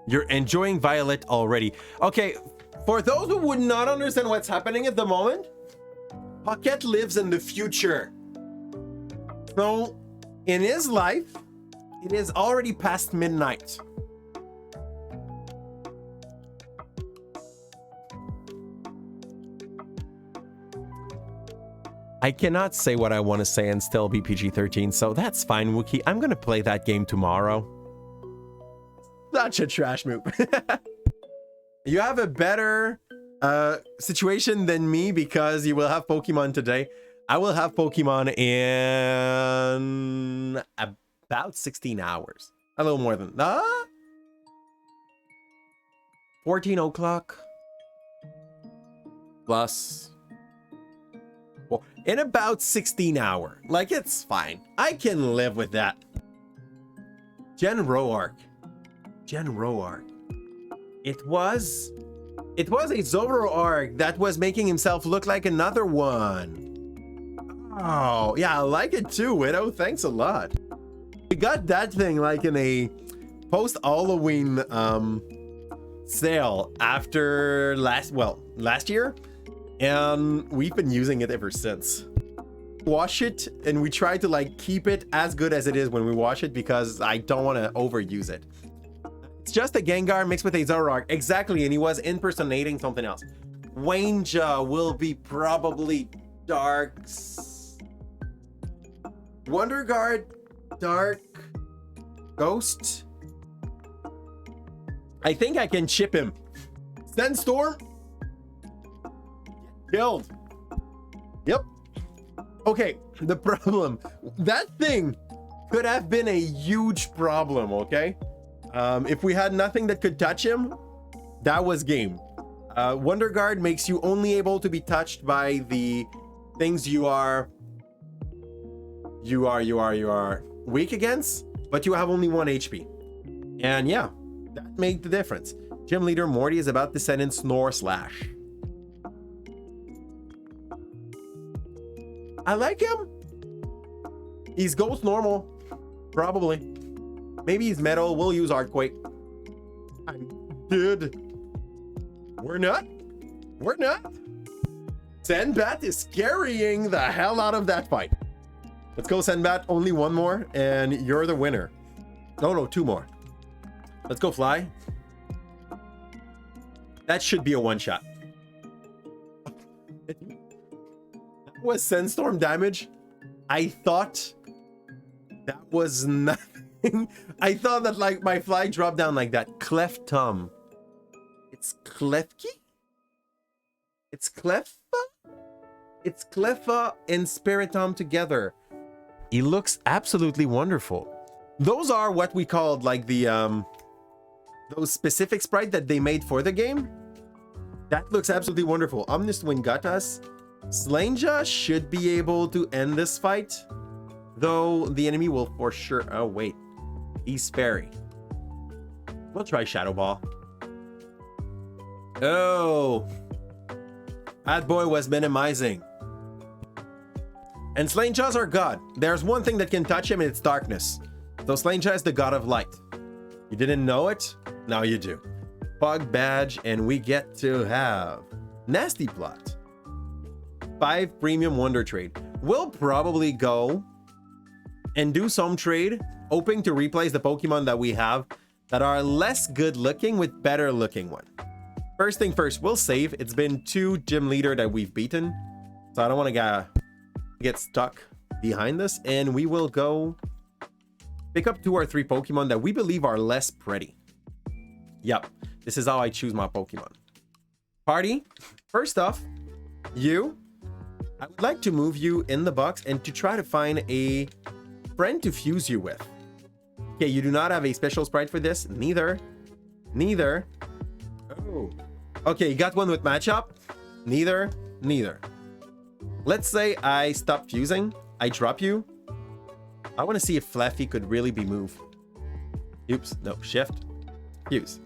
You're enjoying Violet already. Okay, for those who would not understand what's happening at the moment, Pocket lives in the future. So, in his life, it is already past midnight. I cannot say what I want to say and still be PG-13, so that's fine, Wookie. I'm gonna play that game tomorrow. Such a trash move. You have a better situation than me because you will have Pokemon today. I will have Pokemon in about 16 hours. A little more than 14 o'clock plus. Well, in about 16 hours. Like, it's fine. I can live with that. Genroark. It was a Zoroark that was making himself look like another one. Oh, yeah, I like it too, Widow. Thanks a lot. We got that thing like in a post-Halloween sale after last year, and we've been using it ever since. Wash it, and we try to like keep it as good as it is when we wash it because I don't want to overuse it. It's just a Gengar mixed with a Zoroark. Exactly, and he was impersonating something else. Wayneja will be probably Dark's... Wonder Guard, Dark, Ghost. I think I can chip him. Sandstorm. Killed. Yep. Okay, the problem. That thing could have been a huge problem, okay? If we had nothing that could touch him, that was game. Wonder Guard makes you only able to be touched by the things you are weak against, but you have only 1 HP. And yeah, that made the difference. Gym Leader Morty is about to send in Snore Slash. I like him. He's Ghost Normal, probably. Maybe he's Metal. We'll use Earthquake. I'm good. We're not. Senbat is carrying the hell out of that fight. Let's go, Senbat. Only one more, and you're the winner. No, 2 more. Let's go, Fly. That should be a one-shot. That was Sandstorm damage. I thought that was nothing. I thought that like my Fly dropped down like that. Cleft Tum. It's Klefki? It's Cleffa? It's Cleffa and Spiritomb together. He looks absolutely wonderful. Those are what we called like the those specific sprite that they made for the game. That looks absolutely wonderful. Omnis Wingatas. Slainja should be able to end this fight, though the enemy will for sure. Oh wait, he's Fairy. We'll try Shadow Ball. Oh. That boy was minimizing. And Slanejaws are God. There's one thing that can touch him, and it's darkness. So Slanejaw is the god of light. You didn't know it? Now you do. Pug badge, and we get to have Nasty Plot. 5 premium wonder trade. We'll probably go and do some trade, hoping to replace the Pokemon that we have that are less good looking with better looking one. First thing first, we'll save. It's been 2 gym leader that we've beaten, so I don't want to get stuck behind this, and we will go pick up 2 or 3 Pokemon that we believe are less pretty. Yep, this is how I choose my Pokemon. Party, first off, I would like to move you in the box and to try to find a friend to fuse you with. Okay, you do not have a special sprite for this. Neither. Oh. Okay, you got one with matchup. Neither. Let's say I stop fusing. I drop you. I want to see if Fluffy could really be moved. Oops, no, shift. Fuse.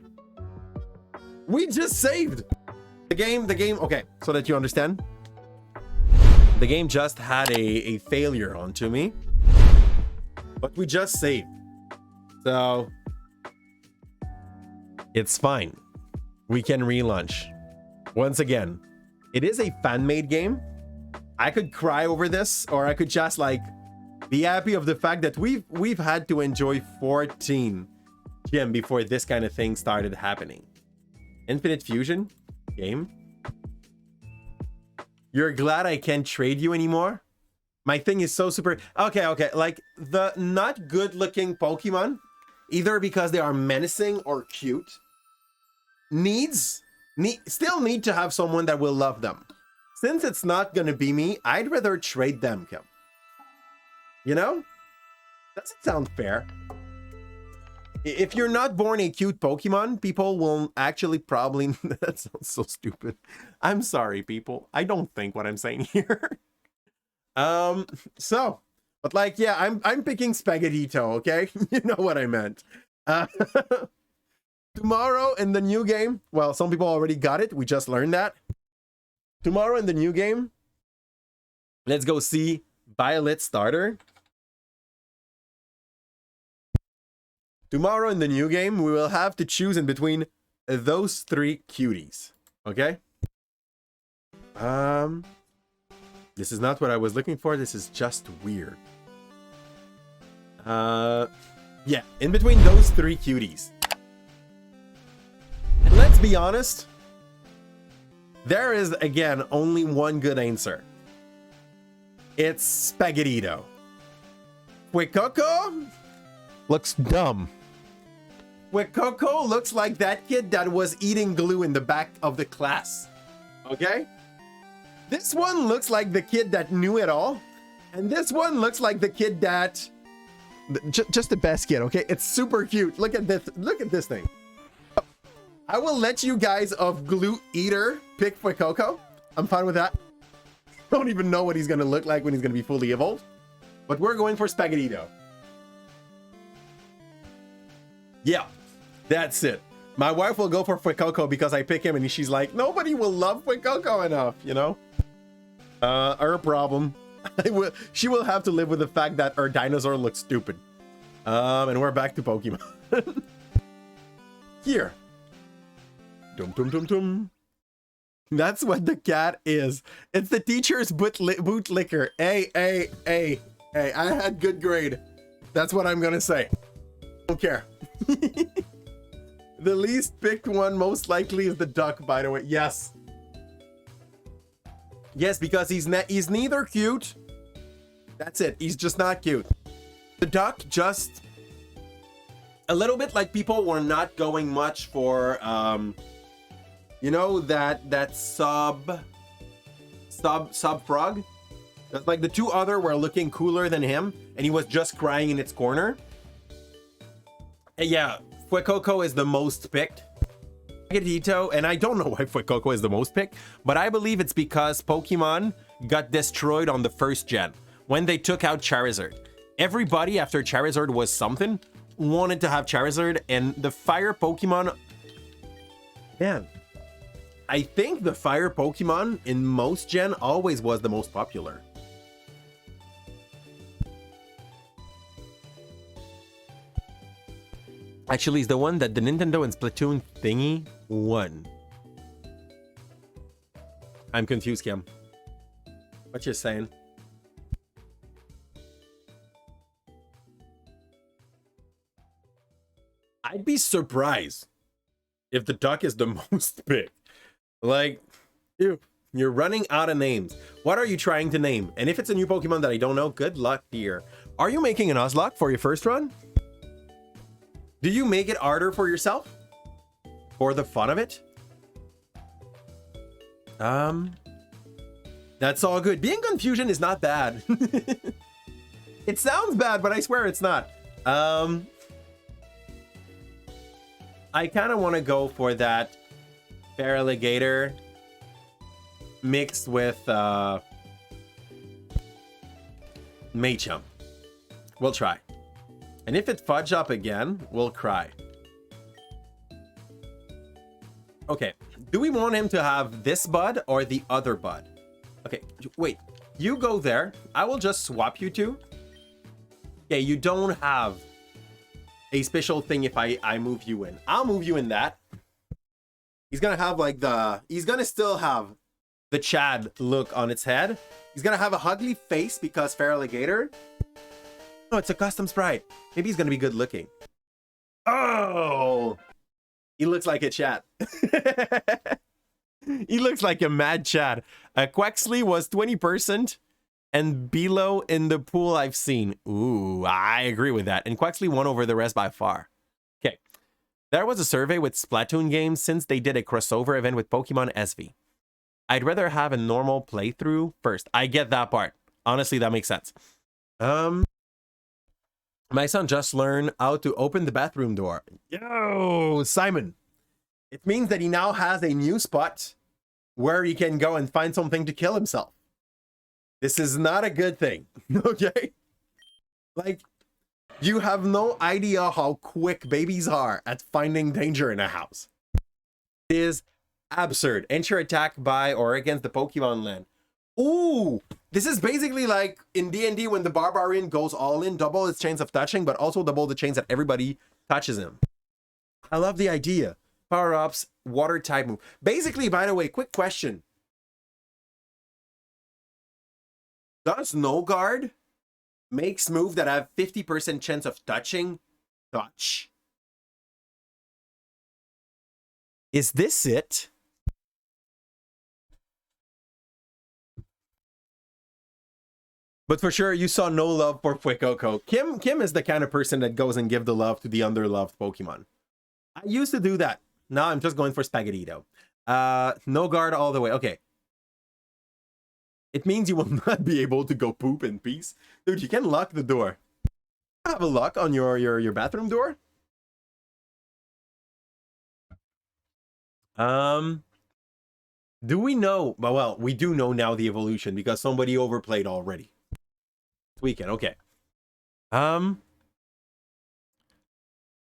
We just saved! The game, okay, so that you understand. The game just had a failure onto me. But we just saved. So, it's fine. We can relaunch. Once again, it is a fan-made game. I could cry over this, or I could just like be happy of the fact that we've had to enjoy 14 gym before this kind of thing started happening. Infinite Fusion game. You're glad I can't trade you anymore? My thing is so super. Okay. Like the not good looking Pokemon, either because they are menacing or cute, still need to have someone that will love them. Since it's not gonna be me, I'd rather trade them, Kim. You know? Doesn't sound fair. If you're not born a cute Pokemon, people will actually probably... That sounds so stupid. I'm sorry, people. I don't think what I'm saying here. But like, yeah, I'm picking Spaghettito, okay? You know what I meant. Tomorrow in the new game, well, some people already got it. We just learned that. Tomorrow in the new game, let's go see Violet Starter. Tomorrow in the new game, we will have to choose in between those 3 cuties. Okay? This is not what I was looking for. This is just weird. Yeah, in between those 3 cuties. And let's be honest, there is, again, only one good answer. It's Spaghettito. Fuecoco looks dumb. Fuecoco looks like that kid that was eating glue in the back of the class. Okay? This one looks like the kid that knew it all. And this one looks like the kid that... Just the best kid, okay? It's super cute. Look at this. Look at this thing. I will let you guys of Glue Eater pick Fuecoco. I'm fine with that. Don't even know what he's going to look like when he's going to be fully evolved. But we're going for Spaghettito. Yeah, that's it. My wife will go for Fuecoco because I pick him and she's like, nobody will love Fuecoco enough, you know? Her problem. She will have to live with the fact that her dinosaur looks stupid. And we're back to Pokemon. Here. Dum dum dum dum. That's what the cat is. It's the teacher's boot licker. Hey, I had good grade. That's what I'm gonna say. Don't care. The least picked one most likely is the duck, by the way. Yes. Yes, because he's neither cute. That's it. He's just not cute. The duck just a little bit like people were not going much for you know, that sub frog. Like the 2 other were looking cooler than him, and he was just crying in its corner. And yeah, Fuecoco is the most picked. Spaghettito, and I don't know why Fuecoco is the most picked, but I believe it's because Pokemon got destroyed on the 1st gen when they took out Charizard. Everybody after Charizard was something wanted to have Charizard, and the fire Pokemon, man, I think the fire Pokemon in most gen always was the most popular. Actually, it's the one that the Nintendo and Splatoon thingy won. I'm confused, Kim. What you saying? I'd be surprised if the duck is the most big. Like, ew, you're running out of names. What are you trying to name? And if it's a new Pokemon that I don't know, good luck here. Are you making an Nuzlocke for your first run? Do you make it harder for yourself? For the fun of it? That's all good. Being confusion is not bad. It sounds bad, but I swear it's not. I kind of want to go for that Feraligatr mixed with Machamp. We'll try. And if it fudge up again, we'll cry. Okay, do we want him to have this bud or the other bud? Okay, wait, you go there. I will just swap you two. Okay, you don't have a special thing if I move you in. I'll move you in that. He's gonna have like he's gonna still have the Chad look on its head. He's gonna have a ugly face because Feraligatr. No, it's a custom sprite. Maybe he's gonna be good looking. Oh, he looks like a Chad. He looks like a mad Chad. Quaxley was 20% and below in the pool I've seen. Ooh, I agree with that. And Quaxley won over the rest by far. Okay. There was a survey with Splatoon games since they did a crossover event with Pokemon SV. I'd rather have a normal playthrough first. I get that part. Honestly, that makes sense. My son just learned how to open the bathroom door. Yo, Simon. It means that he now has a new spot where he can go and find something to kill himself. This is not a good thing, okay? Like, you have no idea how quick babies are at finding danger in a house. It is absurd. Enter attack by or against the Pokemon land. Ooh, this is basically like in D&D when the Barbarian goes all in, double his chance of touching, but also double the chance that everybody touches him. I love the idea. Power-ups, water type move. Basically, by the way, quick question. Does No Guard makes move that have 50% chance of touching touch? Is this it? But for sure, you saw no love for Fuecoco. Kim is the kind of person that goes and give the love to the underloved Pokemon. I used to do that. Now I'm just going for Spaghettito. No guard all the way. Okay. It means you will not be able to go poop in peace. Dude, you can lock the door. Have a lock on your bathroom door? Do we know? Well, we do know now the evolution because somebody overplayed already. Weekend, okay. Yeah,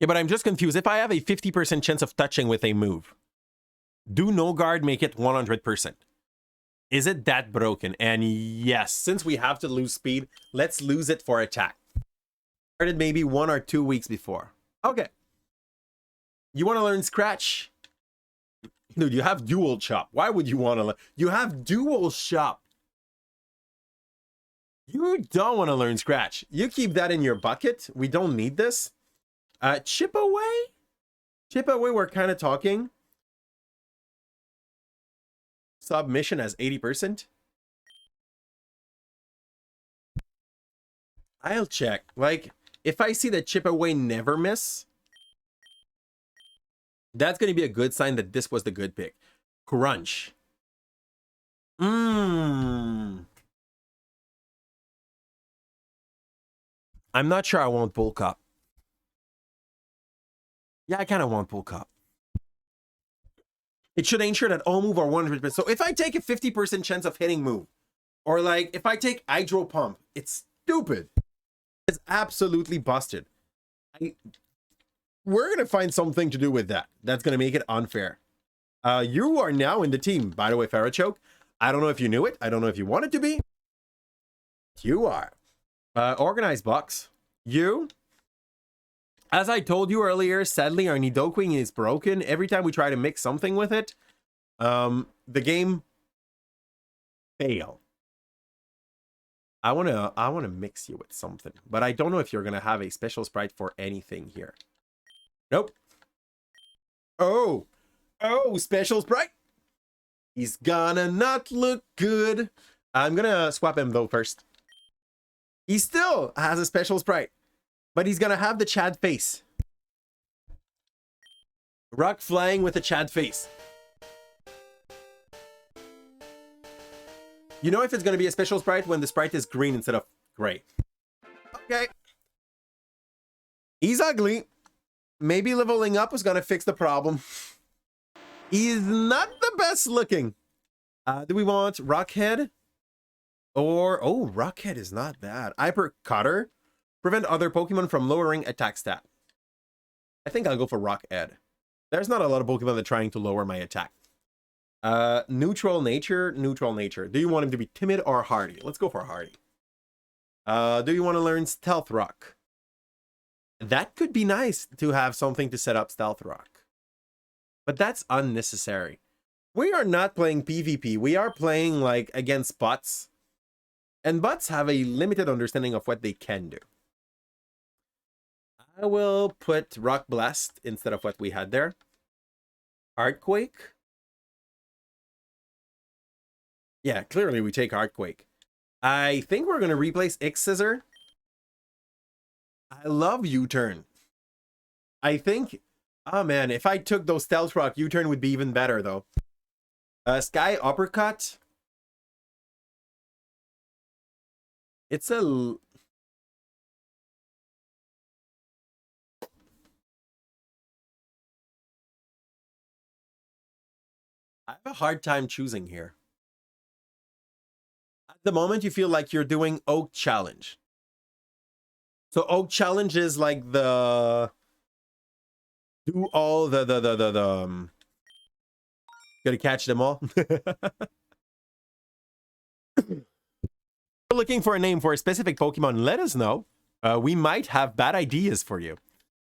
but I'm just confused. If I have a 50% chance of touching with a move, do No Guard make it 100%? Is it that broken? And yes, since we have to lose speed, let's lose it for attack. Started maybe 1 or 2 weeks before. Okay. You want to learn Scratch? Dude, you have Dual Chop. Why would you want to learn? You have Dual Chop. You don't want to learn Scratch. You keep that in your bucket. We don't need this. Chip Away? Chip Away, we're kind of talking. Submission has 80%. I'll check. Like, if I see that Chip Away never miss, that's going to be a good sign that this was the good pick. Crunch. I'm not sure I want Bulk Up. Yeah, I kind of want Bulk Up. It should ensure that all move are 100%. So if I take a 50% chance of hitting move, or like if I take Hydro Pump, it's stupid. It's absolutely busted. We're going to find something to do with that. That's going to make it unfair. You are now in the team. By the way, Farrachoke, I don't know if you knew it. I don't know if you wanted to be. You are. Organized box. You. As I told you earlier, sadly, our Nidoqueen is broken. Every time we try to mix something with it, the game fail. I wanna mix you with something, but I don't know if you're gonna have a special sprite for anything here. Nope. Oh, special sprite. He's gonna not look good. I'm gonna swap him though first. He still has a special sprite, but he's gonna have the Chad face. Rock flying with a Chad face. You know if it's gonna be a special sprite when the sprite is green instead of gray. Okay. He's ugly. Maybe leveling up was gonna fix the problem. He's not the best looking. Do we want Rockhead? Or, oh, Rockhead is not bad. Hyper Cutter. Prevent other Pokemon from lowering attack stat. I think I'll go for Rockhead. There's not a lot of Pokemon that are trying to lower my attack. Neutral nature. Do you want him to be timid or hardy? Let's go for hardy. Do you want to learn Stealth Rock? That could be nice to have something to set up Stealth Rock. But that's unnecessary. We are not playing PvP. We are playing like against bots. And bots have a limited understanding of what they can do. I will put Rock Blast instead of what we had there. Earthquake. Yeah, clearly we take Earthquake. I think we're going to replace X-Scissor. I love U-Turn. I think... Oh man, if I took those Stealth Rock, U-Turn would be even better though. Sky Uppercut. It's a... I have a hard time choosing here. At the moment, you feel like you're doing Oak Challenge. So Oak Challenge is like the... Do all the gotta catch them all. Looking for a name for a specific Pokemon, let us know. We might have bad ideas for you.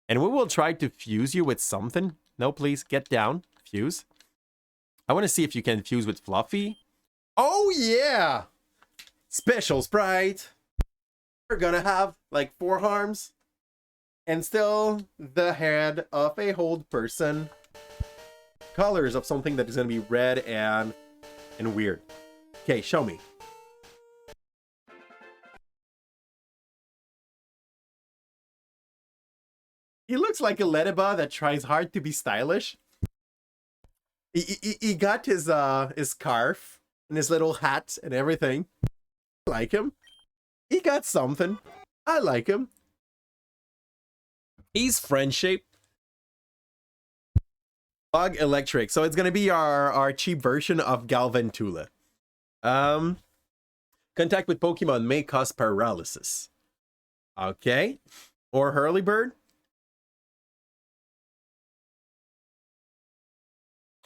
And we will try to fuse you with something. No, please, get down. Fuse. I want to see if you can fuse with Fluffy. Oh, yeah! Special Sprite. We're gonna have, like, 4 arms. And still the head of a old person. Colors of something that is gonna be red and weird. Okay, show me. He looks like a Ledeba that tries hard to be stylish. He got his scarf and his little hat and everything. I like him. He got something. I like him. He's friend-shaped. Bug Electric. So it's gonna be our cheap version of Galvantula. Contact with Pokemon may cause paralysis. Okay. Or Hurlybird.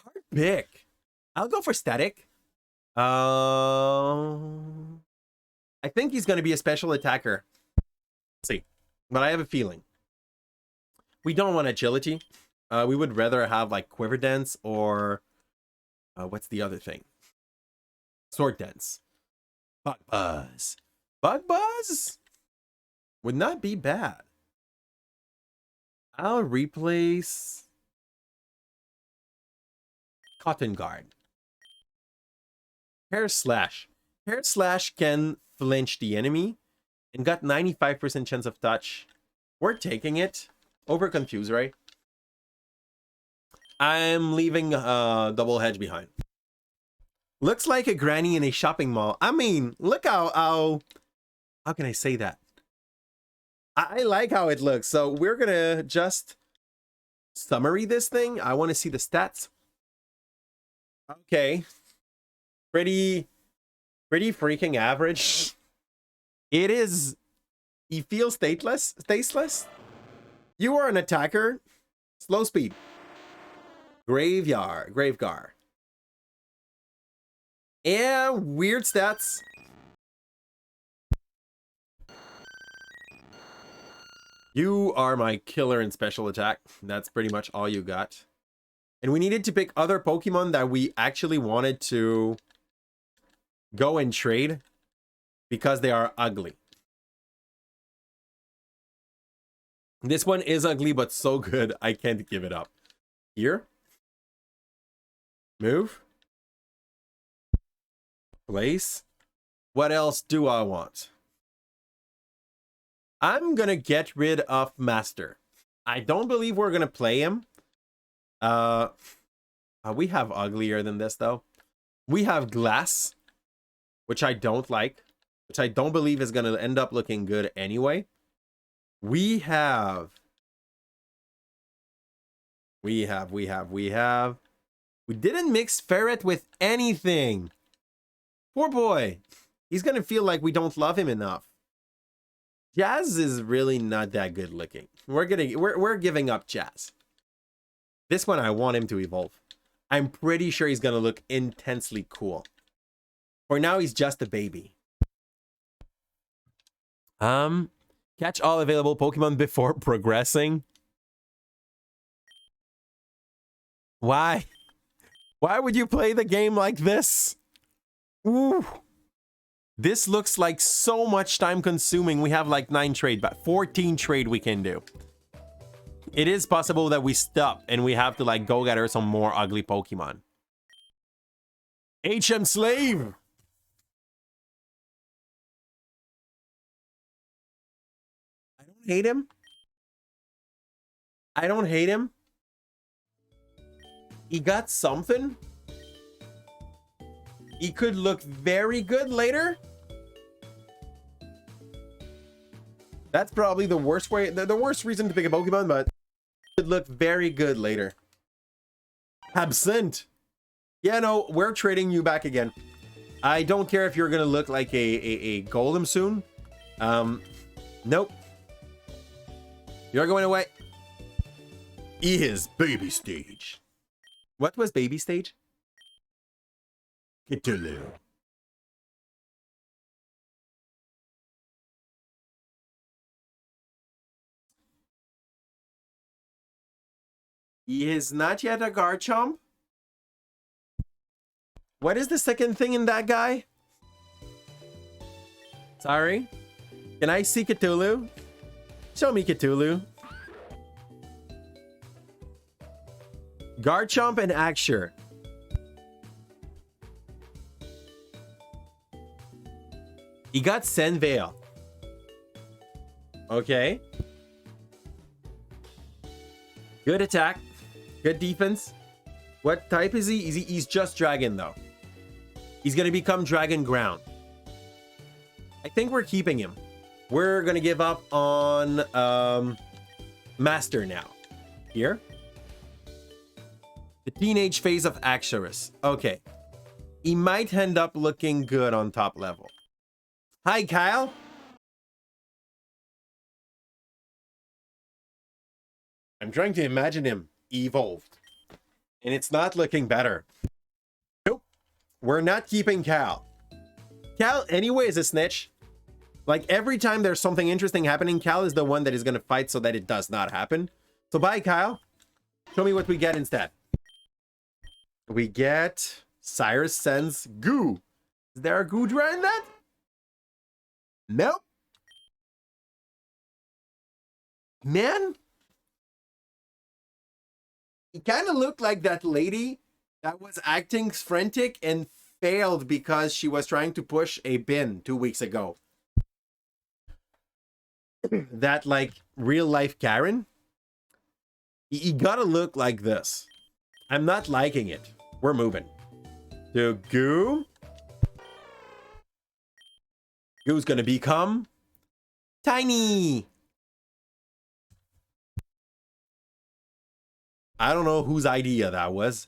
Hard pick. I'll go for Static. I think he's gonna be a special attacker. Let's see. But I have a feeling. We don't want Agility. We would rather have like Quiver Dance or what's the other thing? Sword Dance. Bug Buzz. Bug Buzz would not be bad. I'll replace Cotton Guard. Hair Slash. Hair Slash can flinch the enemy and got 95% chance of touch. We're taking it. Over Confuse, right? I'm leaving Double Hedge behind. Looks like a granny in a shopping mall. I mean, look how can I say that? I like how it looks. So we're gonna just summary this thing. I want to see the stats. Okay. Pretty freaking average. It is. He feels tasteless. You are an attacker. Slow speed. Gravegar. And weird stats. You are my killer in special attack. That's pretty much all you got. And we needed to pick other Pokemon that we actually wanted to go and trade because they are ugly. This one is ugly, but so good, I can't give it up. Here. Move. Place. What else do I want? I'm gonna get rid of Master. I don't believe we're gonna play him. We have uglier than this though. We have Glass, which I don't like, which I don't believe is gonna end up looking good anyway. We didn't mix Ferret with anything. Poor boy. He's gonna feel like we don't love him enough. Jazz is really not that good looking. We're giving up Jazz. This one I want him to evolve. I'm pretty sure he's gonna look intensely cool. For now, he's just a baby. Catch all available Pokemon before progressing. Why? Why would you play the game like this? Ooh. This looks like so much time consuming. We have like 9 trade, but 14 trade we can do. It is possible that we stop and we have to like go gather some more ugly Pokemon. HM Slave! I don't hate him. I don't hate him. He got something. He could look very good later. That's probably the worst way, the worst reason to pick a Pokemon, but it could look very good later. Absent. Yeah, no, we're trading you back again. I don't care if you're gonna look like a golem soon. Nope. You're going away. Is baby stage. What was baby stage? Cthulhu. He is not yet a Garchomp. What is the second thing in that guy? Sorry. Can I see Cthulhu? Show me Cthulhu. Garchomp and Axure. He got Senveil. Okay. Good attack. Good defense. What type is he? He's just Dragon, though. He's going to become Dragon Ground. I think we're keeping him. We're going to give up on Master now. Here. The teenage phase of Axorus. Okay. He might end up looking good on top level. Hi, Kyle. I'm trying to imagine him evolved. And it's not looking better. Nope. We're not keeping Cal. Cal, anyway, is a snitch. Like, every time there's something interesting happening, Cal is the one that is going to fight so that it does not happen. So bye, Kyle. Show me what we get instead. We get Cyrus sends Goo. Is there a Goodra in that? Nope. Man. He kind of looked like that lady that was acting frantic and failed because she was trying to push a bin 2 weeks ago. That, like, real life Karen. He gotta look like this. I'm not liking it. We're moving. To Goo. Goo's gonna become Tiny. I don't know whose idea that was.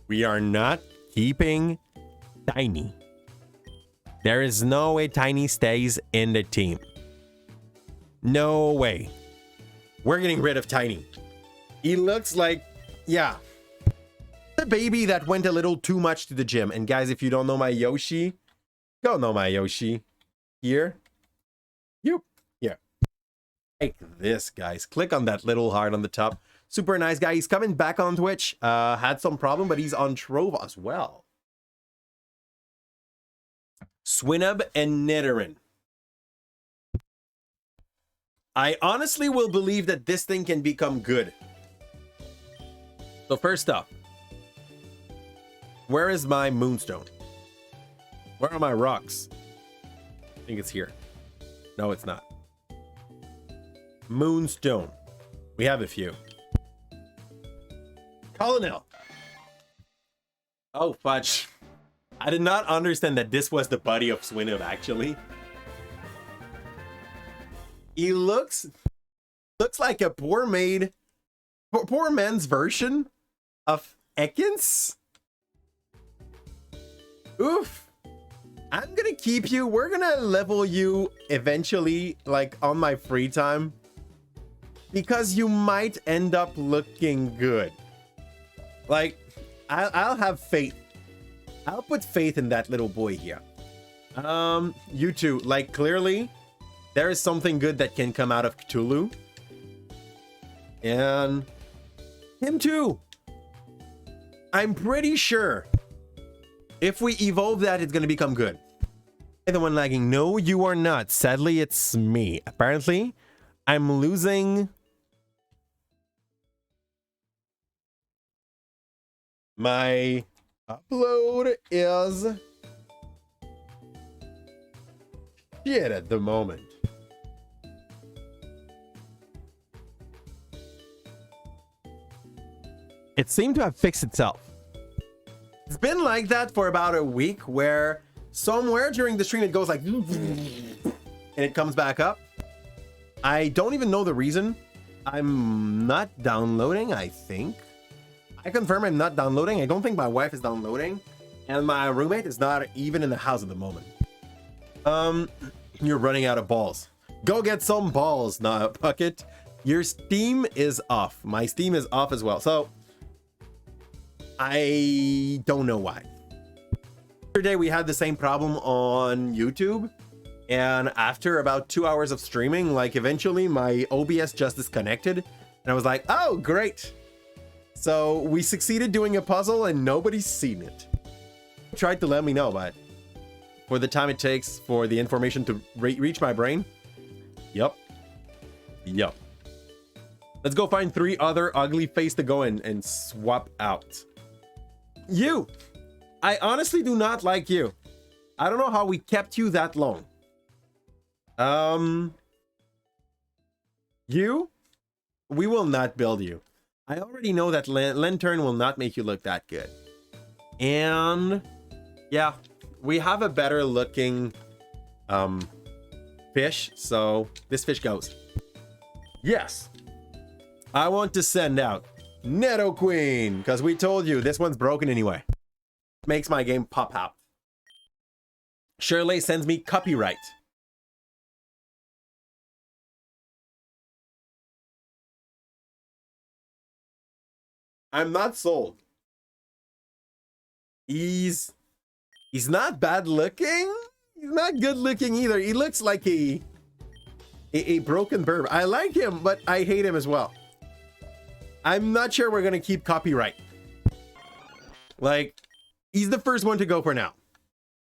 We are not keeping Tiny. There is no way Tiny stays in the team. No way. We're getting rid of Tiny. He looks like, yeah, the baby that went a little too much to the gym. And guys, if you don't know my Yoshi, go know my Yoshi. Here. Here. Like this, guys. Click on that little heart on the top. Super nice guy. He's coming back on Twitch. Had some problem, but he's on Trove as well. Swinub and Nidoran. I honestly will believe that this thing can become good. So first up, where is my Moonstone? Where are my rocks? I think it's here. No, it's not. Moonstone. We have a few. Colonel. Oh, fudge. I did not understand that this was the buddy of Swinub, actually. He looks like a poor man's version of Ekans. Oof. I'm gonna keep you. We're gonna level you eventually, like on my free time, because you might end up looking good. Like, I'll have faith. I'll put faith in that little boy here. You two, like, clearly there is something good that can come out of Cthulhu. And him too. I'm pretty sure if we evolve that, it's going to become good. The one lagging. No, you are not. Sadly, it's me. Apparently, I'm losing my upload is shit at the moment. It seemed to have fixed itself. It's been like that for about a week, where somewhere during the stream it goes like and it comes back up. I don't even know the reason. I'm not downloading, I think. I confirm I'm not downloading. I don't think my wife is downloading. And my roommate is not even in the house at the moment. You're running out of balls. Go get some balls, nah, Bucket. Your Steam is off. My Steam is off as well. So, I don't know why. Yesterday we had the same problem on YouTube. And after about 2 hours of streaming, like eventually my OBS just disconnected. And I was like, oh, great. So we succeeded doing a puzzle and nobody's seen it. Tried to let me know, but for the time it takes for the information to reach my brain. Yup. Let's go find 3 other ugly face to go in and swap out. You! I honestly do not like you. I don't know how we kept you that long. You? We will not build you. I already know that Lantern will not make you look that good. And yeah, we have a better looking fish, so this fish goes. Yes. I want to send out Netto Queen, because we told you this one's broken anyway. Makes my game pop out. Shirley sends me copyright. I'm not sold. He's not bad looking. He's not good looking either. He looks like a broken bird. I like him, but I hate him as well. I'm not sure we're gonna keep copyright. Like, he's the first one to go for now.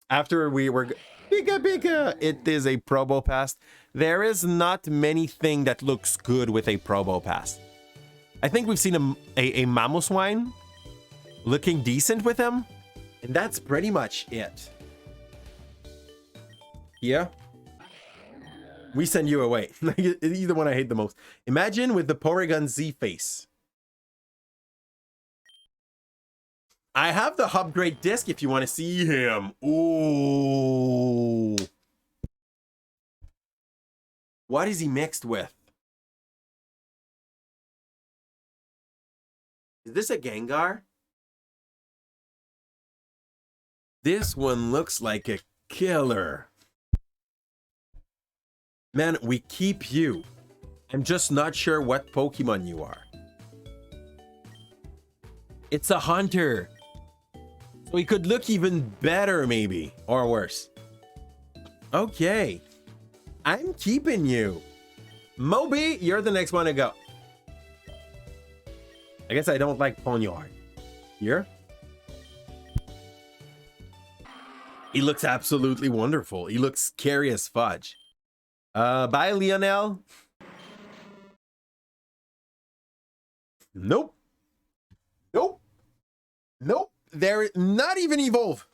After we were Pika. It is a Probo Pass. There is not many things that looks good with a Probo Pass. I think we've seen a Mamoswine looking decent with him, and that's pretty much it. Yeah. We send you away. He's the one I hate the most. Imagine with the Porygon Z face. I have the upgrade disc if you want to see him. Ooh. What is he mixed with? Is this a Gengar? This one looks like a killer. Man, we keep you. I'm just not sure what Pokemon you are. It's a hunter. So he could look even better, maybe. Or worse. Okay. I'm keeping you. Moby, you're the next one to go. I guess I don't like Ponyard. Here? He looks absolutely wonderful. He looks scary as fudge. Bye, Lionel. Nope. Nope. Nope. They're not even evolve.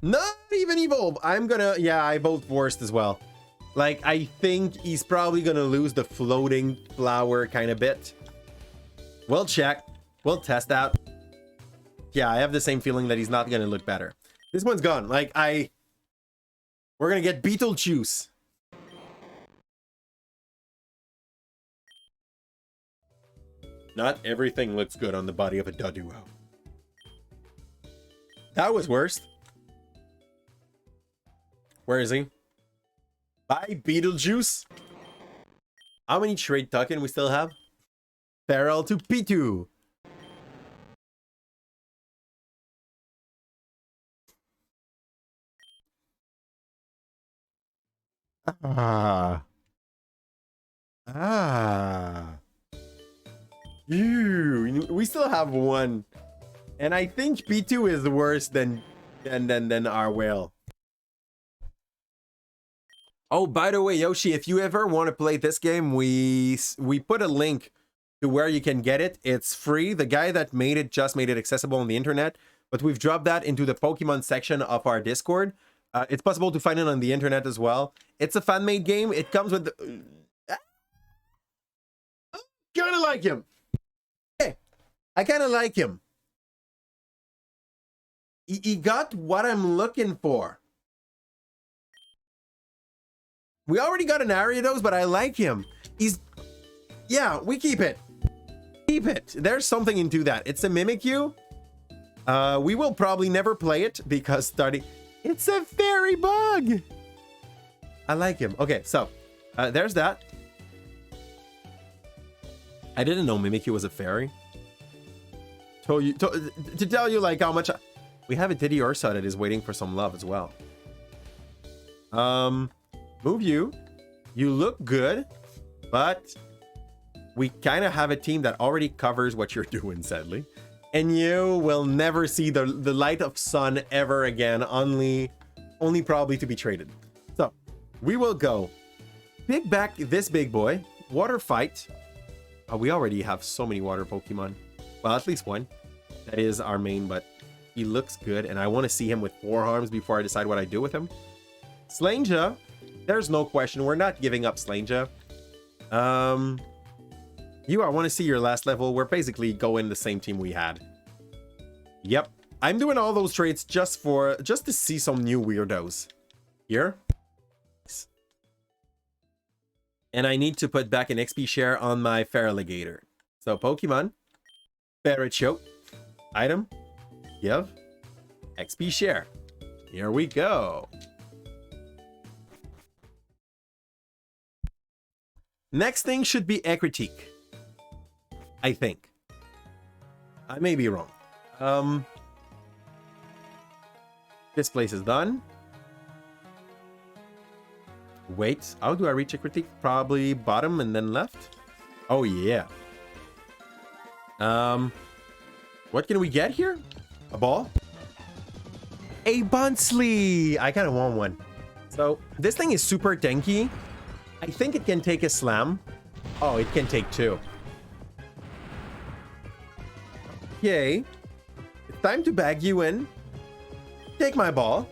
Not even evolve. I'm gonna... Yeah, I vote worst as well. Like, I think he's probably gonna lose the floating flower kind of bit. We'll check. We'll test out. Yeah, I have the same feeling that he's not gonna look better. This one's gone. Like, we're gonna get Beetlejuice. Not everything looks good on the body of a Doduo. That was worst. Where is he? Bye, Beetlejuice. How many trade token we still have? Feral to Pitu. We still have one. And I think P2 is worse than our whale. Oh, by the way, Yoshi, if you ever want to play this game, we put a link to where you can get it. It's free. The guy that made it just made it accessible on the internet, but we've dropped that into the Pokemon section of our Discord. It's possible to find it on the internet as well. It's a fan-made game. It comes with... kind of like him. Hey, I kind of like him. He got what I'm looking for. We already got an Ariados, but I like him. He's... Yeah, we keep it. Keep it. There's something into that. It's a Mimikyu. We will probably never play it because starting... It's a fairy bug. I like him. Okay, so there's that. I didn't know Mimikyu was a fairy. To tell you like how much... We have a Diddy Ursa that is waiting for some love as well. Move you. You look good, but we kind of have a team that already covers what you're doing, sadly. And you will never see the light of sun ever again, only probably to be traded. So we will go pick back this big boy. Water fight. Oh, we already have so many water Pokemon. Well, at least one. That is our main, but he looks good. And I want to see him with 4 arms before I decide what I do with him. Slanger. There's no question. We're not giving up Slanger. You, I want to see your last level. We're basically going the same team we had. Yep. I'm doing all those trades just to see some new weirdos. Here. And I need to put back an XP share on my Feraligatr. So Pokemon. Ferrochoke. Item. Give. XP share. Here we go. Next thing should be Ecritique. I think. I may be wrong. This place is done. Wait, how do I reach a critique? Probably bottom and then left. Oh yeah. What can we get here? A ball? A Bunsley! I kind of want one. So this thing is super tanky. I think it can take a slam. Oh, it can take 2. Yay. It's time to bag you in. Take my ball.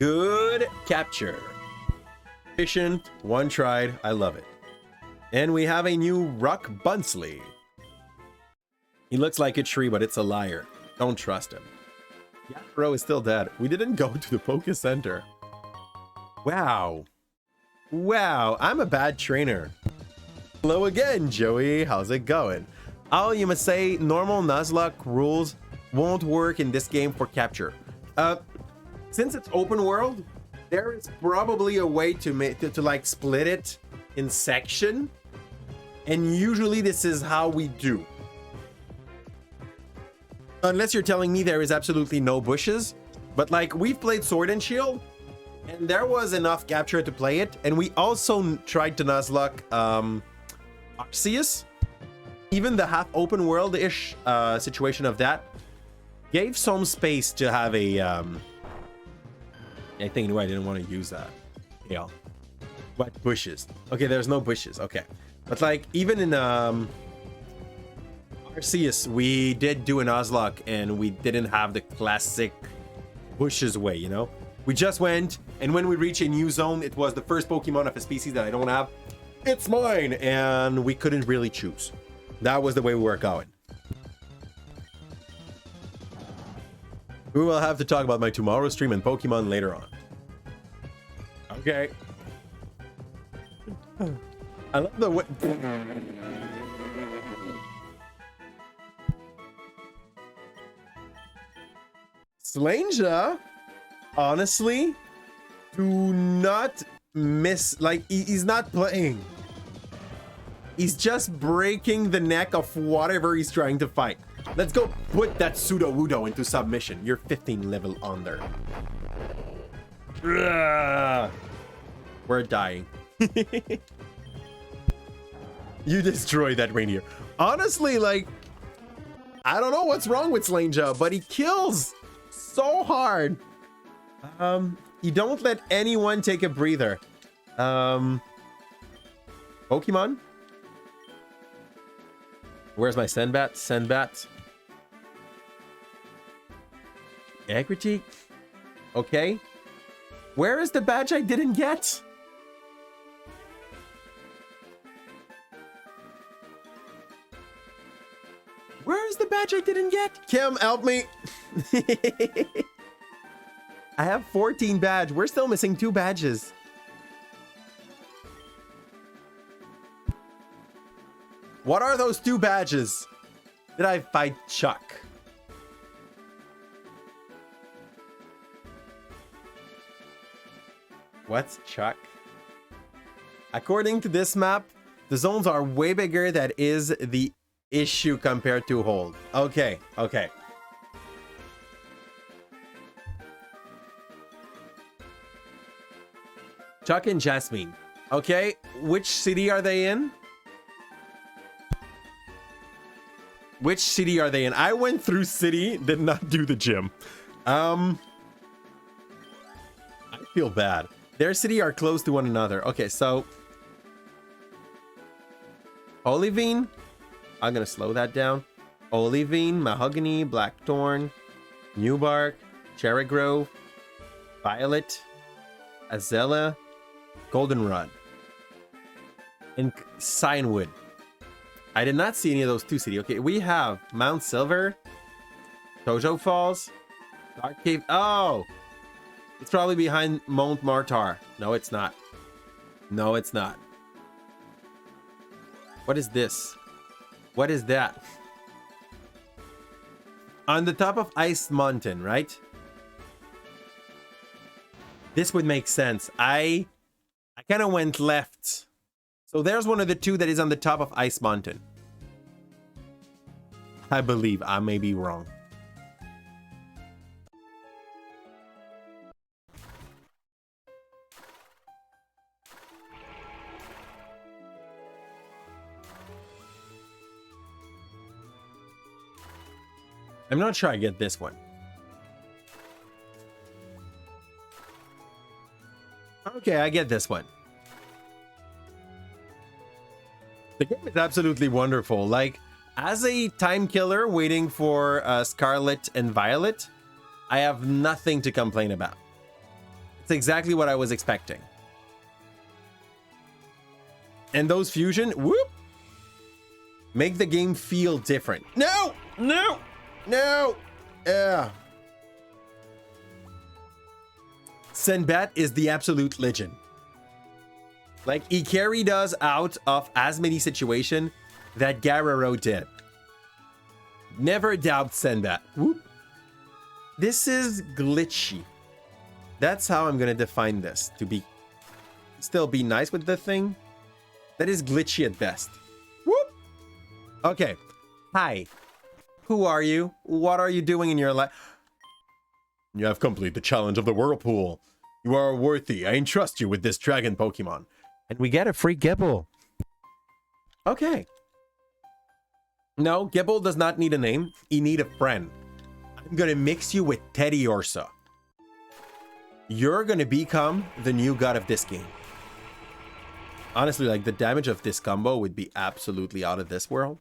Good capture. Efficient, one tried. I love it. And we have a new Rock Bunsley. He looks like a tree, but it's a liar. Don't trust him. Yakro is still dead. We didn't go to the Poke Center. Wow. Wow, I'm a bad trainer. Hello again, Joey. How's it going? Oh, you must say normal Nuzlocke rules won't work in this game for capture. Since it's open world, There is probably a way to make to like split it in section, and usually this is how we do. Unless you're telling me there is absolutely no bushes, but like we've played Sword and Shield, and there was enough capture to play it, and we also tried to Nuzlocke Arceus. Even the half open world-ish situation of that gave some space to have a I think I didn't want to use that. Yeah. What bushes? Okay, there's no bushes. Okay. But like even in Arceus, we did do an Nuzlocke and we didn't have the classic bushes way, you know? We just went, and when we reach a new zone, it was the first Pokemon of a species that I don't have. It's mine! And we couldn't really choose. That was the way we were going. We will have to talk about my tomorrow stream and Pokemon later on. Okay. I love the way... Slanger, honestly, do not miss... Like, he's not playing. He's just breaking the neck of whatever he's trying to fight. Let's go put that Pseudo-Wudo into submission. You're 15 level under. Ugh. We're dying. You destroyed that Rainier. Honestly, like, I don't know what's wrong with Slanger, but he kills so hard. You don't let anyone take a breather. Pokemon? Where's my Senbat? Senbat. Equity? Okay. Where is the badge I didn't get? Where is the badge I didn't get? Kim, help me. I have 14 badge. We're still missing 2 badges. What are those 2 badges? Did I fight Chuck? What's Chuck? According to this map, the zones are way bigger. That is the issue compared to Hold. Okay, okay. Chuck and Jasmine. Okay, which city are they in? Which city are they in? I went through city, did not do the gym. I feel bad. Their city are close to one another. Okay, so Olivine. I'm gonna slow that down. Olivine, Mahogany, Blackthorn, Newbark, Cherry Grove, Violet, Azella, Goldenrod, and Cinewood. I did not see any of those 2 cities. Okay, we have Mount Silver, Tojo Falls, Dark Cave. Oh, it's probably behind Mount Martar. No, it's not. No, it's not. What is this? What is that? On the top of Ice Mountain, right? This would make sense. I kind of went left. So there's one of the 2 that is on the top of Ice Mountain. I believe. I may be wrong. I'm not sure I get this one. Okay, I get this one. The game is absolutely wonderful. Like, as a time killer waiting for Scarlet and Violet, I have nothing to complain about. It's exactly what I was expecting. And those fusion, whoop, make the game feel different. No! No! No! Yeah. Senbat is the absolute legend. Like, he carried us out of as many situations that Gararo did. Never doubt Senbat. Whoop. This is glitchy. That's how I'm gonna define this. To be still be nice with the thing that is glitchy at best. Whoop. Okay. Hi. Who are you? What are you doing in your life? You have completed the challenge of the whirlpool. You are worthy. I entrust you with this dragon Pokemon. And we get a free Gibble. Okay. No, Gibble does not need a name. He need a friend. I'm gonna mix you with Teddy Ursa. You're gonna become the new god of this game. Honestly, like, the damage of this combo would be absolutely out of this world.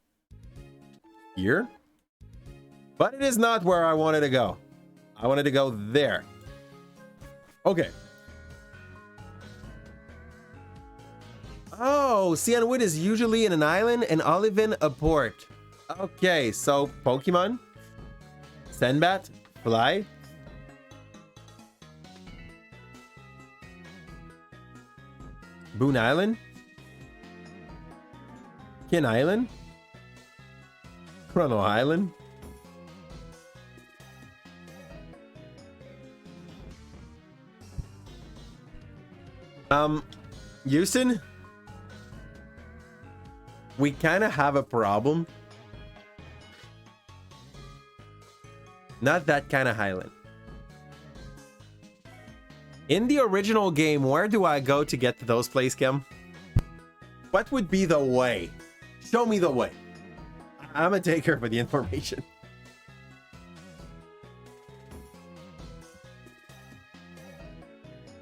Here. But it is not where I wanted to go. I wanted to go there. Okay. Oh, Cianwood is usually in an island and Olivin a port. Okay, so Pokemon. Senbat. Fly. Boone Island. Kin Island. Chrono Island. Houston, we kind of have a problem. Not that kind of Highland. In the original game, where do I go to get to those places, Kim? What would be the way? Show me the way. I'm a taker for the information.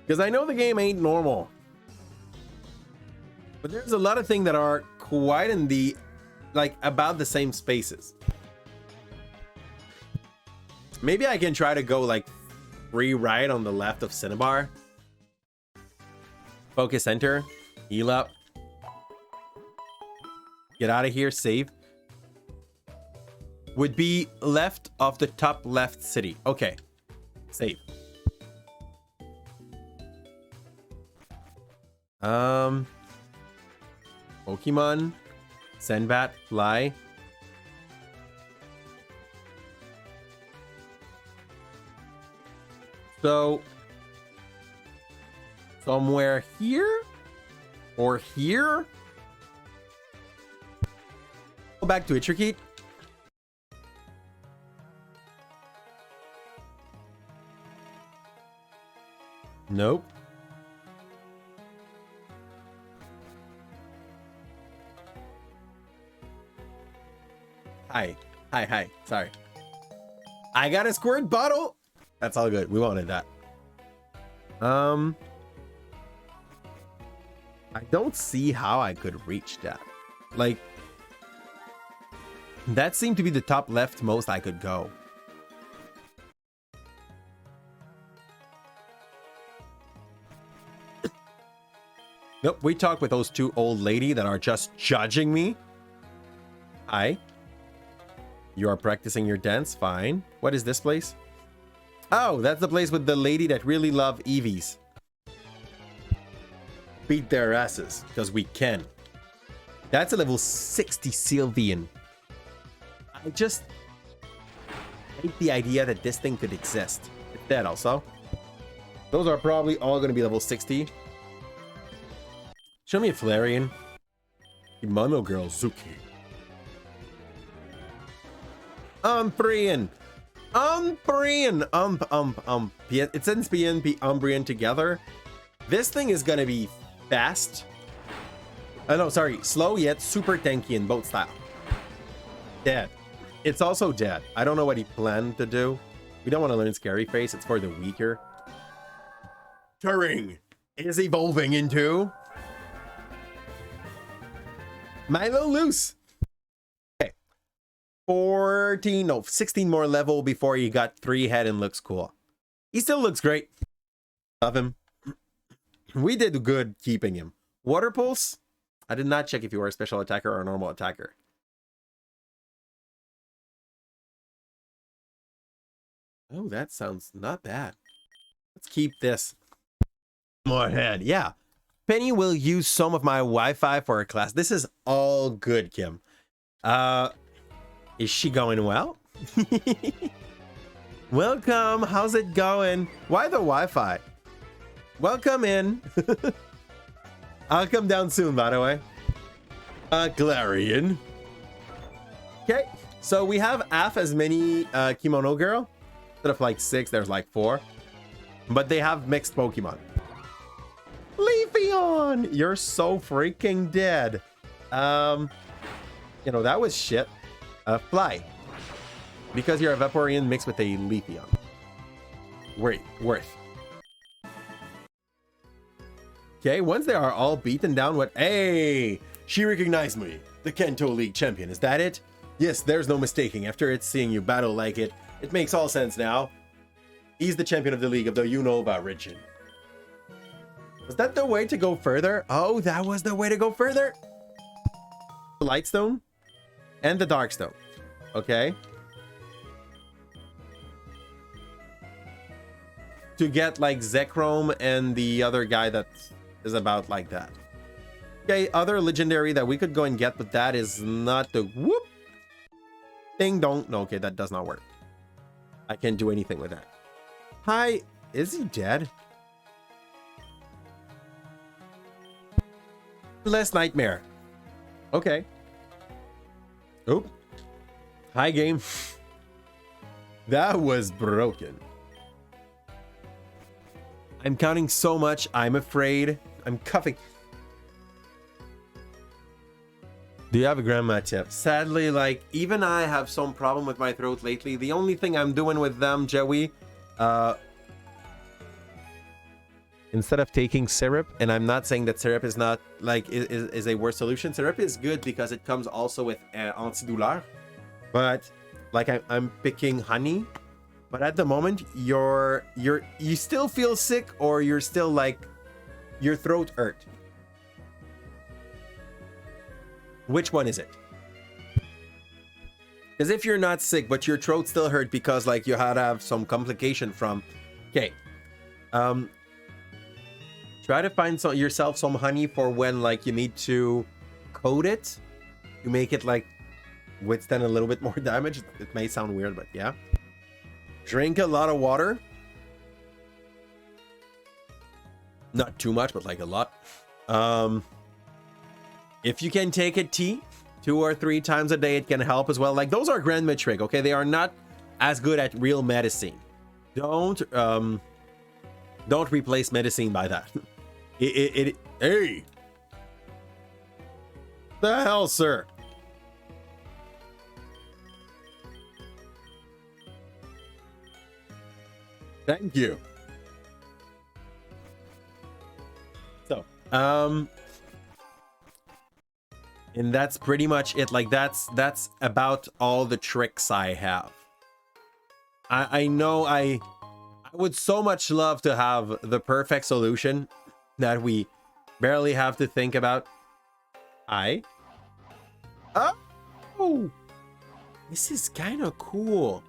Because I know the game ain't normal. But there's a lot of things that are quite in the, like, about the same spaces. Maybe I can try to go, like, free right on the left of Cinnabar. Focus Center. Heal up. Get out of here. Save. Would be left of the top left city. Okay. Save. Pokemon, Senbat, Fly. So, somewhere here or here. Go back to Itrikit. Nope. Hi. Sorry. I got a squirt bottle. That's all good. We wanted that. I don't see how I could reach that. Like, that seemed to be the top leftmost I could go. Nope, we talked with those two old lady that are just judging me. Hi. You are practicing your dance? Fine. What is this place? Oh, that's the place with the lady that really love Eevees. Beat their asses, because we can. That's a level 60 Sylveon. I just hate the idea that this thing could exist. It's dead also. Those are probably all going to be level 60. Show me a Flareon. Mono Girl Zuki. Umbreon. It's in PNP Umbreon together. This thing is gonna be fast. No, sorry, slow yet super tanky in both style. Dead. It's also dead. I don't know what he planned to do. We don't want to learn Scary Face. It's for the weaker. Turing is evolving into Milo Loose. 16 more level before he got 3 head and looks cool. He still looks great. Love him. We did good keeping him. Water Pulse? I did not check if you were a special attacker or a normal attacker. Oh, that sounds not bad. Let's keep this. More head. Yeah. Penny will use some of my Wi-Fi for her class. This is all good, Kim. Is she going well? Welcome. How's it going? Why the Wi-Fi? Welcome in. I'll come down soon, by the way. Galarian. Okay, so we have half as many Kimono Girl. Instead of like 6, there's like 4. But they have mixed Pokemon. Leafeon! You're so freaking dead. You know, that was shit. Fly. Because you're a Vaporeon mixed with a Leafeon. Wait, worth. Okay, once they are all beaten down, what? Hey! She recognized me. The Kanto League champion. Is that it? Yes, there's no mistaking. After it's seeing you battle like it, it makes all sense now. He's the champion of the league of the Unova region. Was that the way to go further? Oh, that was the way to go further. The Lightstone and the Darkstone. Okay. To get like Zekrom and the other guy that is about like that. Okay, other legendary that we could go and get, but that is not the whoop. Ding dong. No, okay, that does not work. I can't do anything with that. Hi, is he dead? Less nightmare. Okay. Oop. Hi, game. That was broken. I'm counting so much. I'm afraid. I'm coughing. Do you have a grandma tip? Sadly, like, even I have some problem with my throat lately. The only thing I'm doing with them, Joey, instead of taking syrup, and I'm not saying that syrup is not, like, is a worse solution. Syrup is good because it comes also with antidouleur. But, like, I'm picking honey. But at the moment, you still feel sick, or you're still, like, your throat hurt. Which one is it? Because if you're not sick, but your throat still hurt because like you had to have some complication from, okay, try to find yourself some honey for when like you need to coat it to make it like withstand a little bit more damage. It may sound weird, but yeah. Drink a lot of water. Not too much, but like a lot. If you can take a tea 2 or 3 times a day, it can help as well. Like those are grandma trick, okay? They are not as good at real medicine. Don't replace medicine by that. Hey, the hell, sir. Thank you. So, and that's pretty much it. Like that's about all the tricks I have. I know I would so much love to have the perfect solution that we barely have to think about. Oh, this is kind of cool.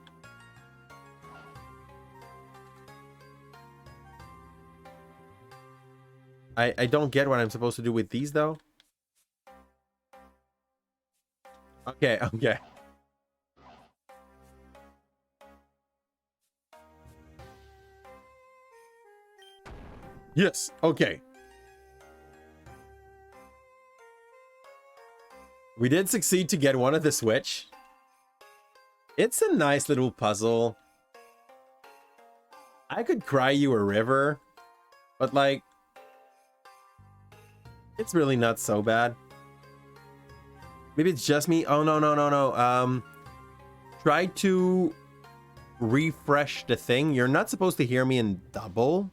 I don't get what I'm supposed to do with these though. Okay. Yes, okay. We did succeed to get one of the switch. It's a nice little puzzle. I could cry you a river, but like, it's really not so bad. Maybe it's just me. Oh, no. Try to refresh the thing. You're not supposed to hear me in double.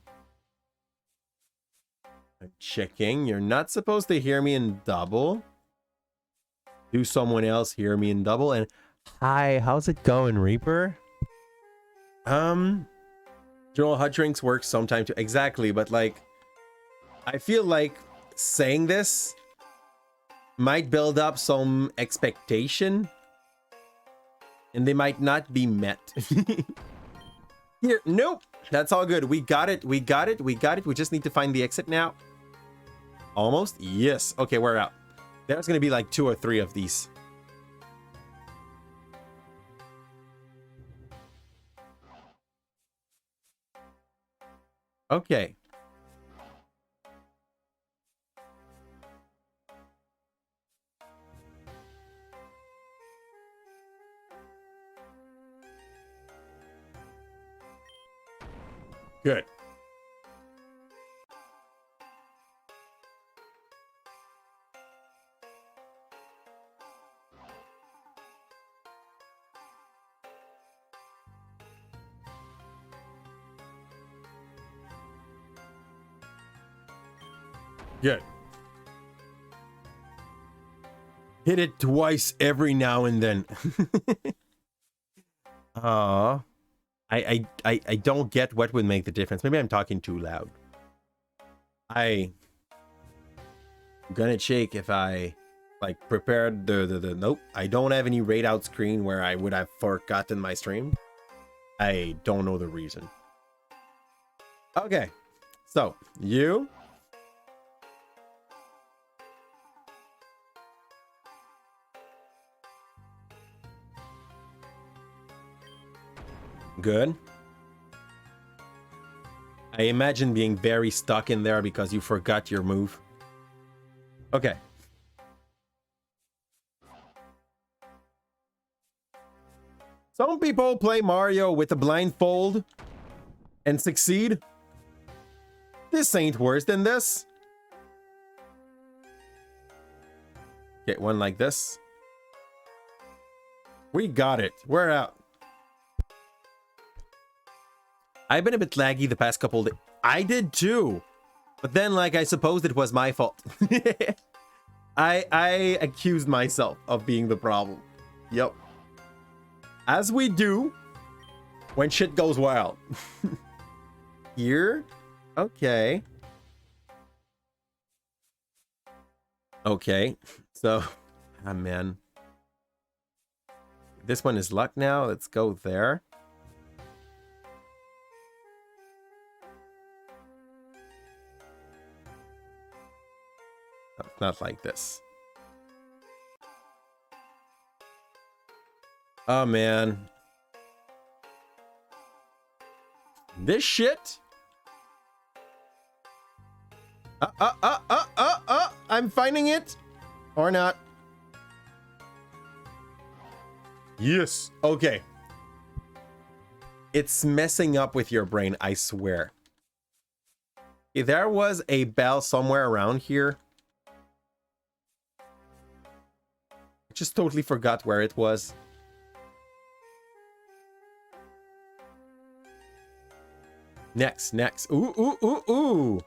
I'm checking. You're not supposed to hear me in double. Do someone else hear me in double? And hi, how's it going, Reaper? General hot drinks work sometime too. Exactly, but like, I feel like saying this might build up some expectation and they might not be met. Here, nope, that's all good. We got it. We just need to find the exit now. Almost. Yes. Okay, we're out. There's gonna be like 2 or 3 of these. Okay. Good. Good. Hit it twice every now and then. Aw. I don't get what would make the difference. Maybe I'm talking too loud. I'm gonna check if I like prepared the nope. I don't have any raid out screen where I would have forgotten my stream. I don't know the reason. Okay. So you good. I imagine being very stuck in there because you forgot your move. Okay. Some people play Mario with a blindfold and succeed. This ain't worse than this. Get one like this. We got it. We're out. I've been a bit laggy the past couple days. I did too. But then, like, I suppose it was my fault. I accused myself of being the problem. Yep. As we do when shit goes wild. Here? Okay. Okay. So, ah, man. This one is luck now. Let's go there. Not like this. Oh, man. This shit? I'm finding it. Or not. Yes. Okay. It's messing up with your brain, I swear. If there was a bell somewhere around here. I just totally forgot where it was. Next. Ooh.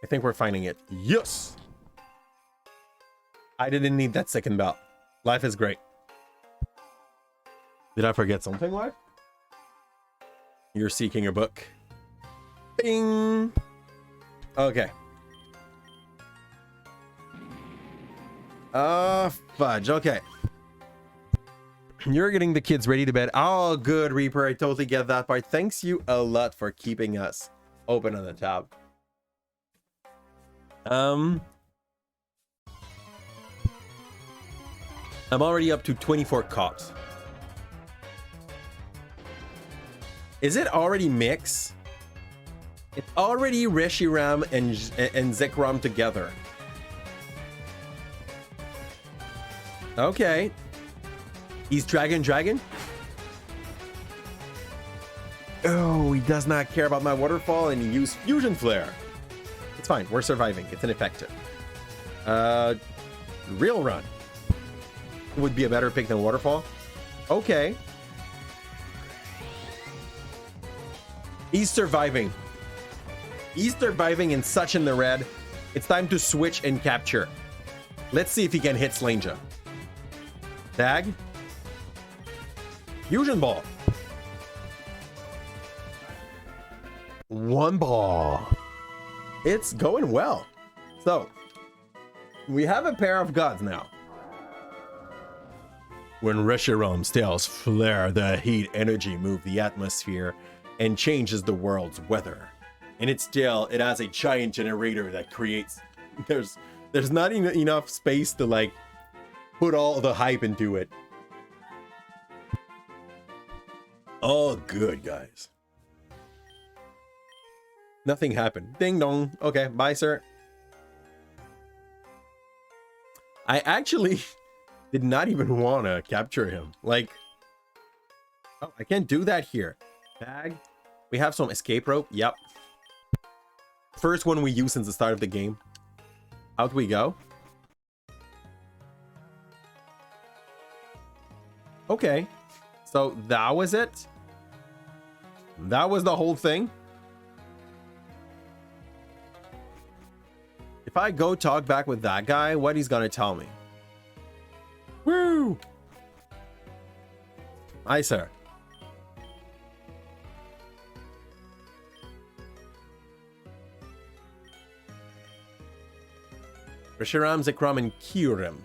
I think we're finding it. Yes! I didn't need that second bell. Life is great. Did I forget something, Life? You're seeking a book. Bing! Okay. Fudge. Okay. You're getting the kids ready to bed. Oh, good, Reaper. I totally get that part. Thanks you a lot for keeping us open on the tab. I'm already up to 24 cops. Is it already mix? It's already Reshiram and Zekrom together. Okay. He's Dragon. Oh, he does not care about my waterfall and he used Fusion Flare. It's fine. We're surviving. It's ineffective. Real Run would be a better pick than waterfall. Okay. He's surviving. He's surviving and such in the red. It's time to switch and capture. Let's see if he can hit Slanger. Tag. Fusion Ball. One ball. It's going well. So, we have a pair of gods now. When Reshiram's tails flare, the heat energy moves the atmosphere and changes the world's weather. In its tail, it has a giant generator that creates... There's not even enough space to, like, put all the hype into it. Oh, good, guys. Nothing happened. Ding dong. Okay, bye, sir. I actually did not even want to capture him. Like, oh, I can't do that here. Bag. We have some escape rope. Yep. First one we use since the start of the game. Out we go. Okay. So that was it. That was the whole thing. If I go talk back with that guy, what he's gonna tell me? Woo! Hi, sir. Reshiram, Zekrom, and Kyurem.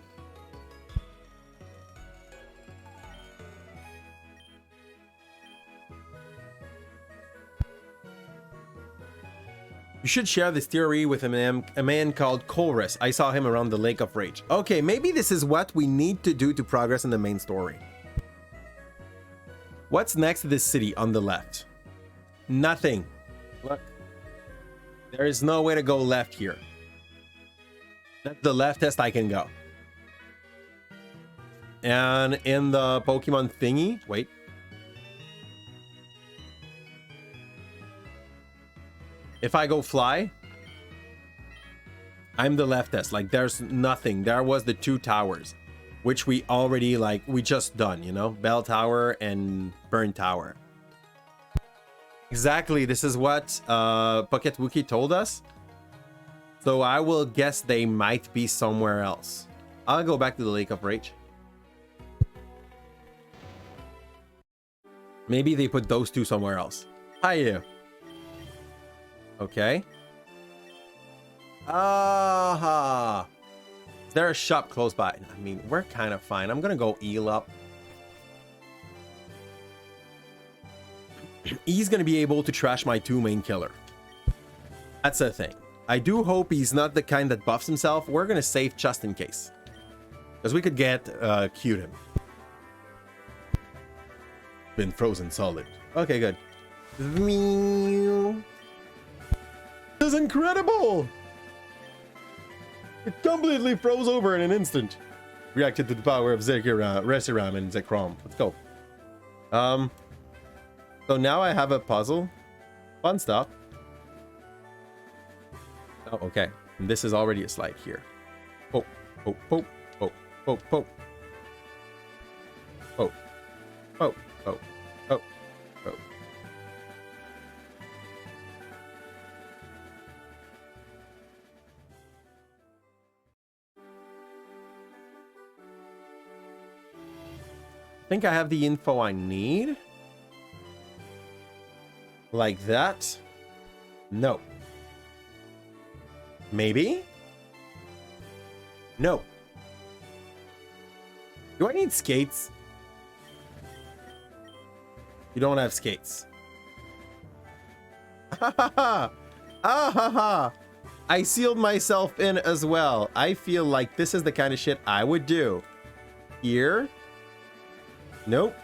You should share this theory with a man called Chorus. I saw him around the Lake of Rage. Okay, maybe this is what we need to do to progress in the main story. What's next to this city on the left? Nothing. Look. There is no way to go left here. That's the leftest I can go. And in the Pokemon thingy, wait. If I go fly, I'm the leftest. Like, there's nothing. There was the 2 towers, which we already, like, we just done, you know? Bell Tower and Burn Tower. Exactly, this is what Pocket Wookie told us. So I will guess they might be somewhere else. I'll go back to the Lake of Rage. Maybe they put those 2 somewhere else. Hi, you. Okay. Aha. Is there a shop close by? I mean, we're kind of fine. I'm gonna go heal up. He's gonna be able to trash my 2 main killer. That's the thing. I do hope he's not the kind that buffs himself. We're gonna save just in case, because we could get cute him. Been frozen solid. Okay, good. This is incredible! It completely froze over in an instant. Reacted to the power of Reshiram and Zekrom. Let's go. So now I have a puzzle. Fun stuff. Oh, okay. And this is already a slide here. Oh, oh, oh, oh, oh, oh. Oh, oh, oh, oh, oh. I think I have the info I need. Like that? No. Maybe? No. Do I need skates? You don't have skates. Ha ha ha! Ah ha ha! I sealed myself in as well. I feel like this is the kind of shit I would do. Here? Nope.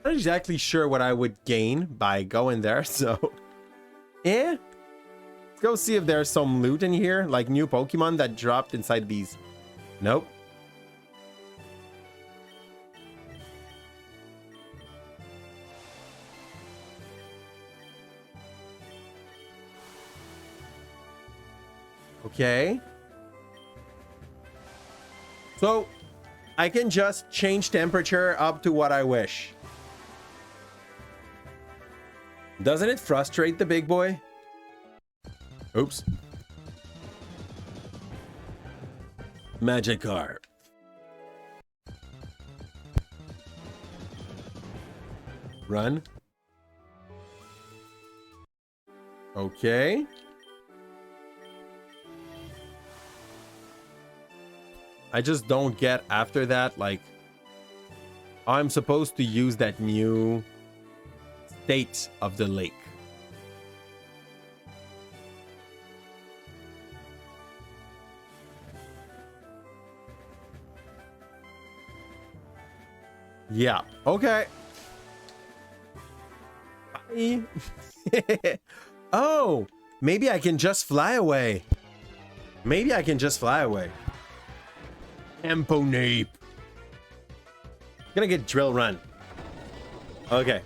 Not exactly sure what I would gain by going there, so let's go see if there's some loot in here, like new Pokemon that dropped inside these. Nope. Okay. So I can just change temperature up to what I wish. Doesn't it frustrate the big boy? Oops. Magikarp. Run. Okay. I just don't get after that, like, I'm supposed to use that new state of the lake. Yeah, okay. Bye. Oh, maybe I can just fly away. Maybe I can just fly away. Tempo nape. Gonna get drill run. Okay.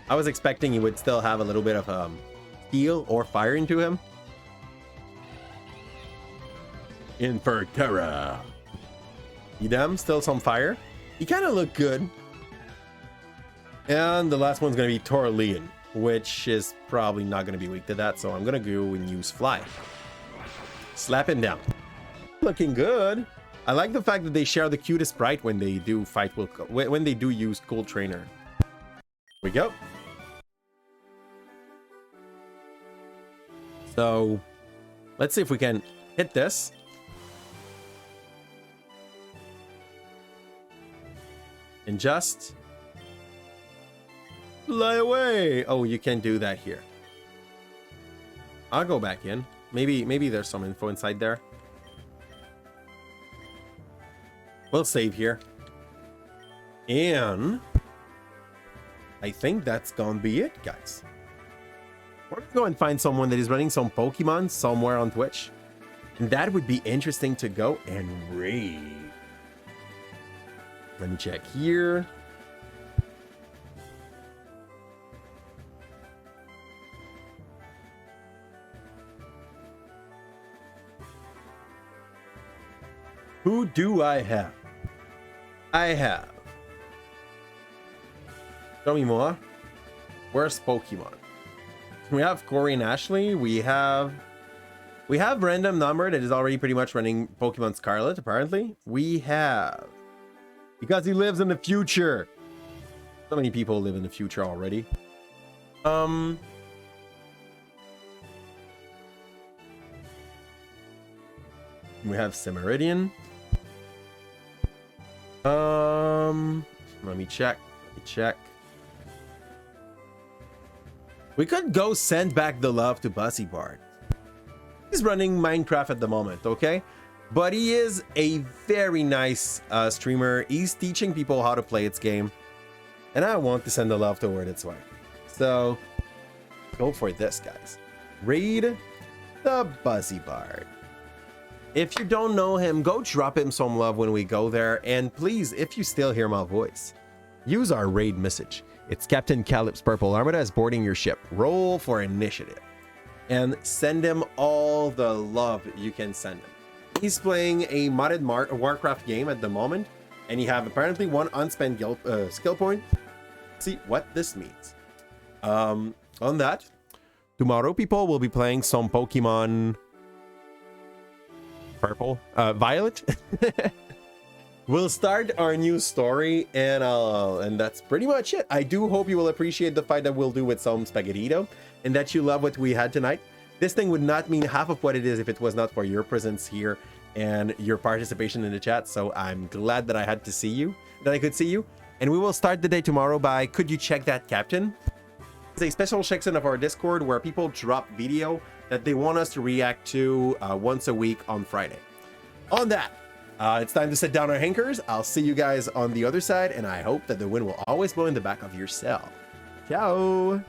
I was expecting he would still have a little bit of steel or fire into him. Inferterra. Edam, still some fire. He kind of looked good. And the last one's gonna be Torleon, which is probably not gonna be weak to that, so I'm gonna go and use fly. Slap him down. Looking good. I like the fact that they share the cutest sprite when they do fight with, when they do use Cool Trainer. Here we go. So let's see if we can hit this. And just fly away. Oh, you can't do that here. I'll go back in. Maybe there's some info inside there. We'll save here. And I think that's gonna be it, guys. We're gonna go and find someone that is running some Pokemon somewhere on Twitch. And that would be interesting to go and raid. Let me check here. Who do I have? I have. Show me more. Where's Pokemon? We have Corey and Ashley. We have random number that is already pretty much running Pokemon Scarlet, apparently. We have, because he lives in the future. So many people live in the future already. We have Cimeridian. Let me check. We could go send back the love to Bussy Bard. He's running Minecraft at the moment, okay? But he is a very nice streamer. He's teaching people how to play its game. And I want to send the love toward its way. So, go for this, guys. Raid the Bussy Bard. If you don't know him, go drop him some love when we go there. And please, if you still hear my voice, use our raid message. It's Captain Calipze Purple Armada is boarding your ship. Roll for initiative. And send him all the love you can send him. He's playing a modded Warcraft game at the moment. And you have apparently one unspent skill point. See what this means. On that, tomorrow people will be playing some Pokemon Purple, Violet. We'll start our new story, and that's pretty much it. I do hope you will appreciate the fight that we'll do with some Spaghettito, and that you love what we had tonight. This thing would not mean half of what it is if it was not for your presence here and your participation in the chat. So I'm glad that I could see you. And we will start the day tomorrow by Could You Check That, Captain? It's a special section of our Discord where people drop video that they want us to react to once a week on Friday. On that, it's time to set down our hankers. I'll see you guys on the other side, and I hope that the wind will always blow in the back of your cell. Ciao!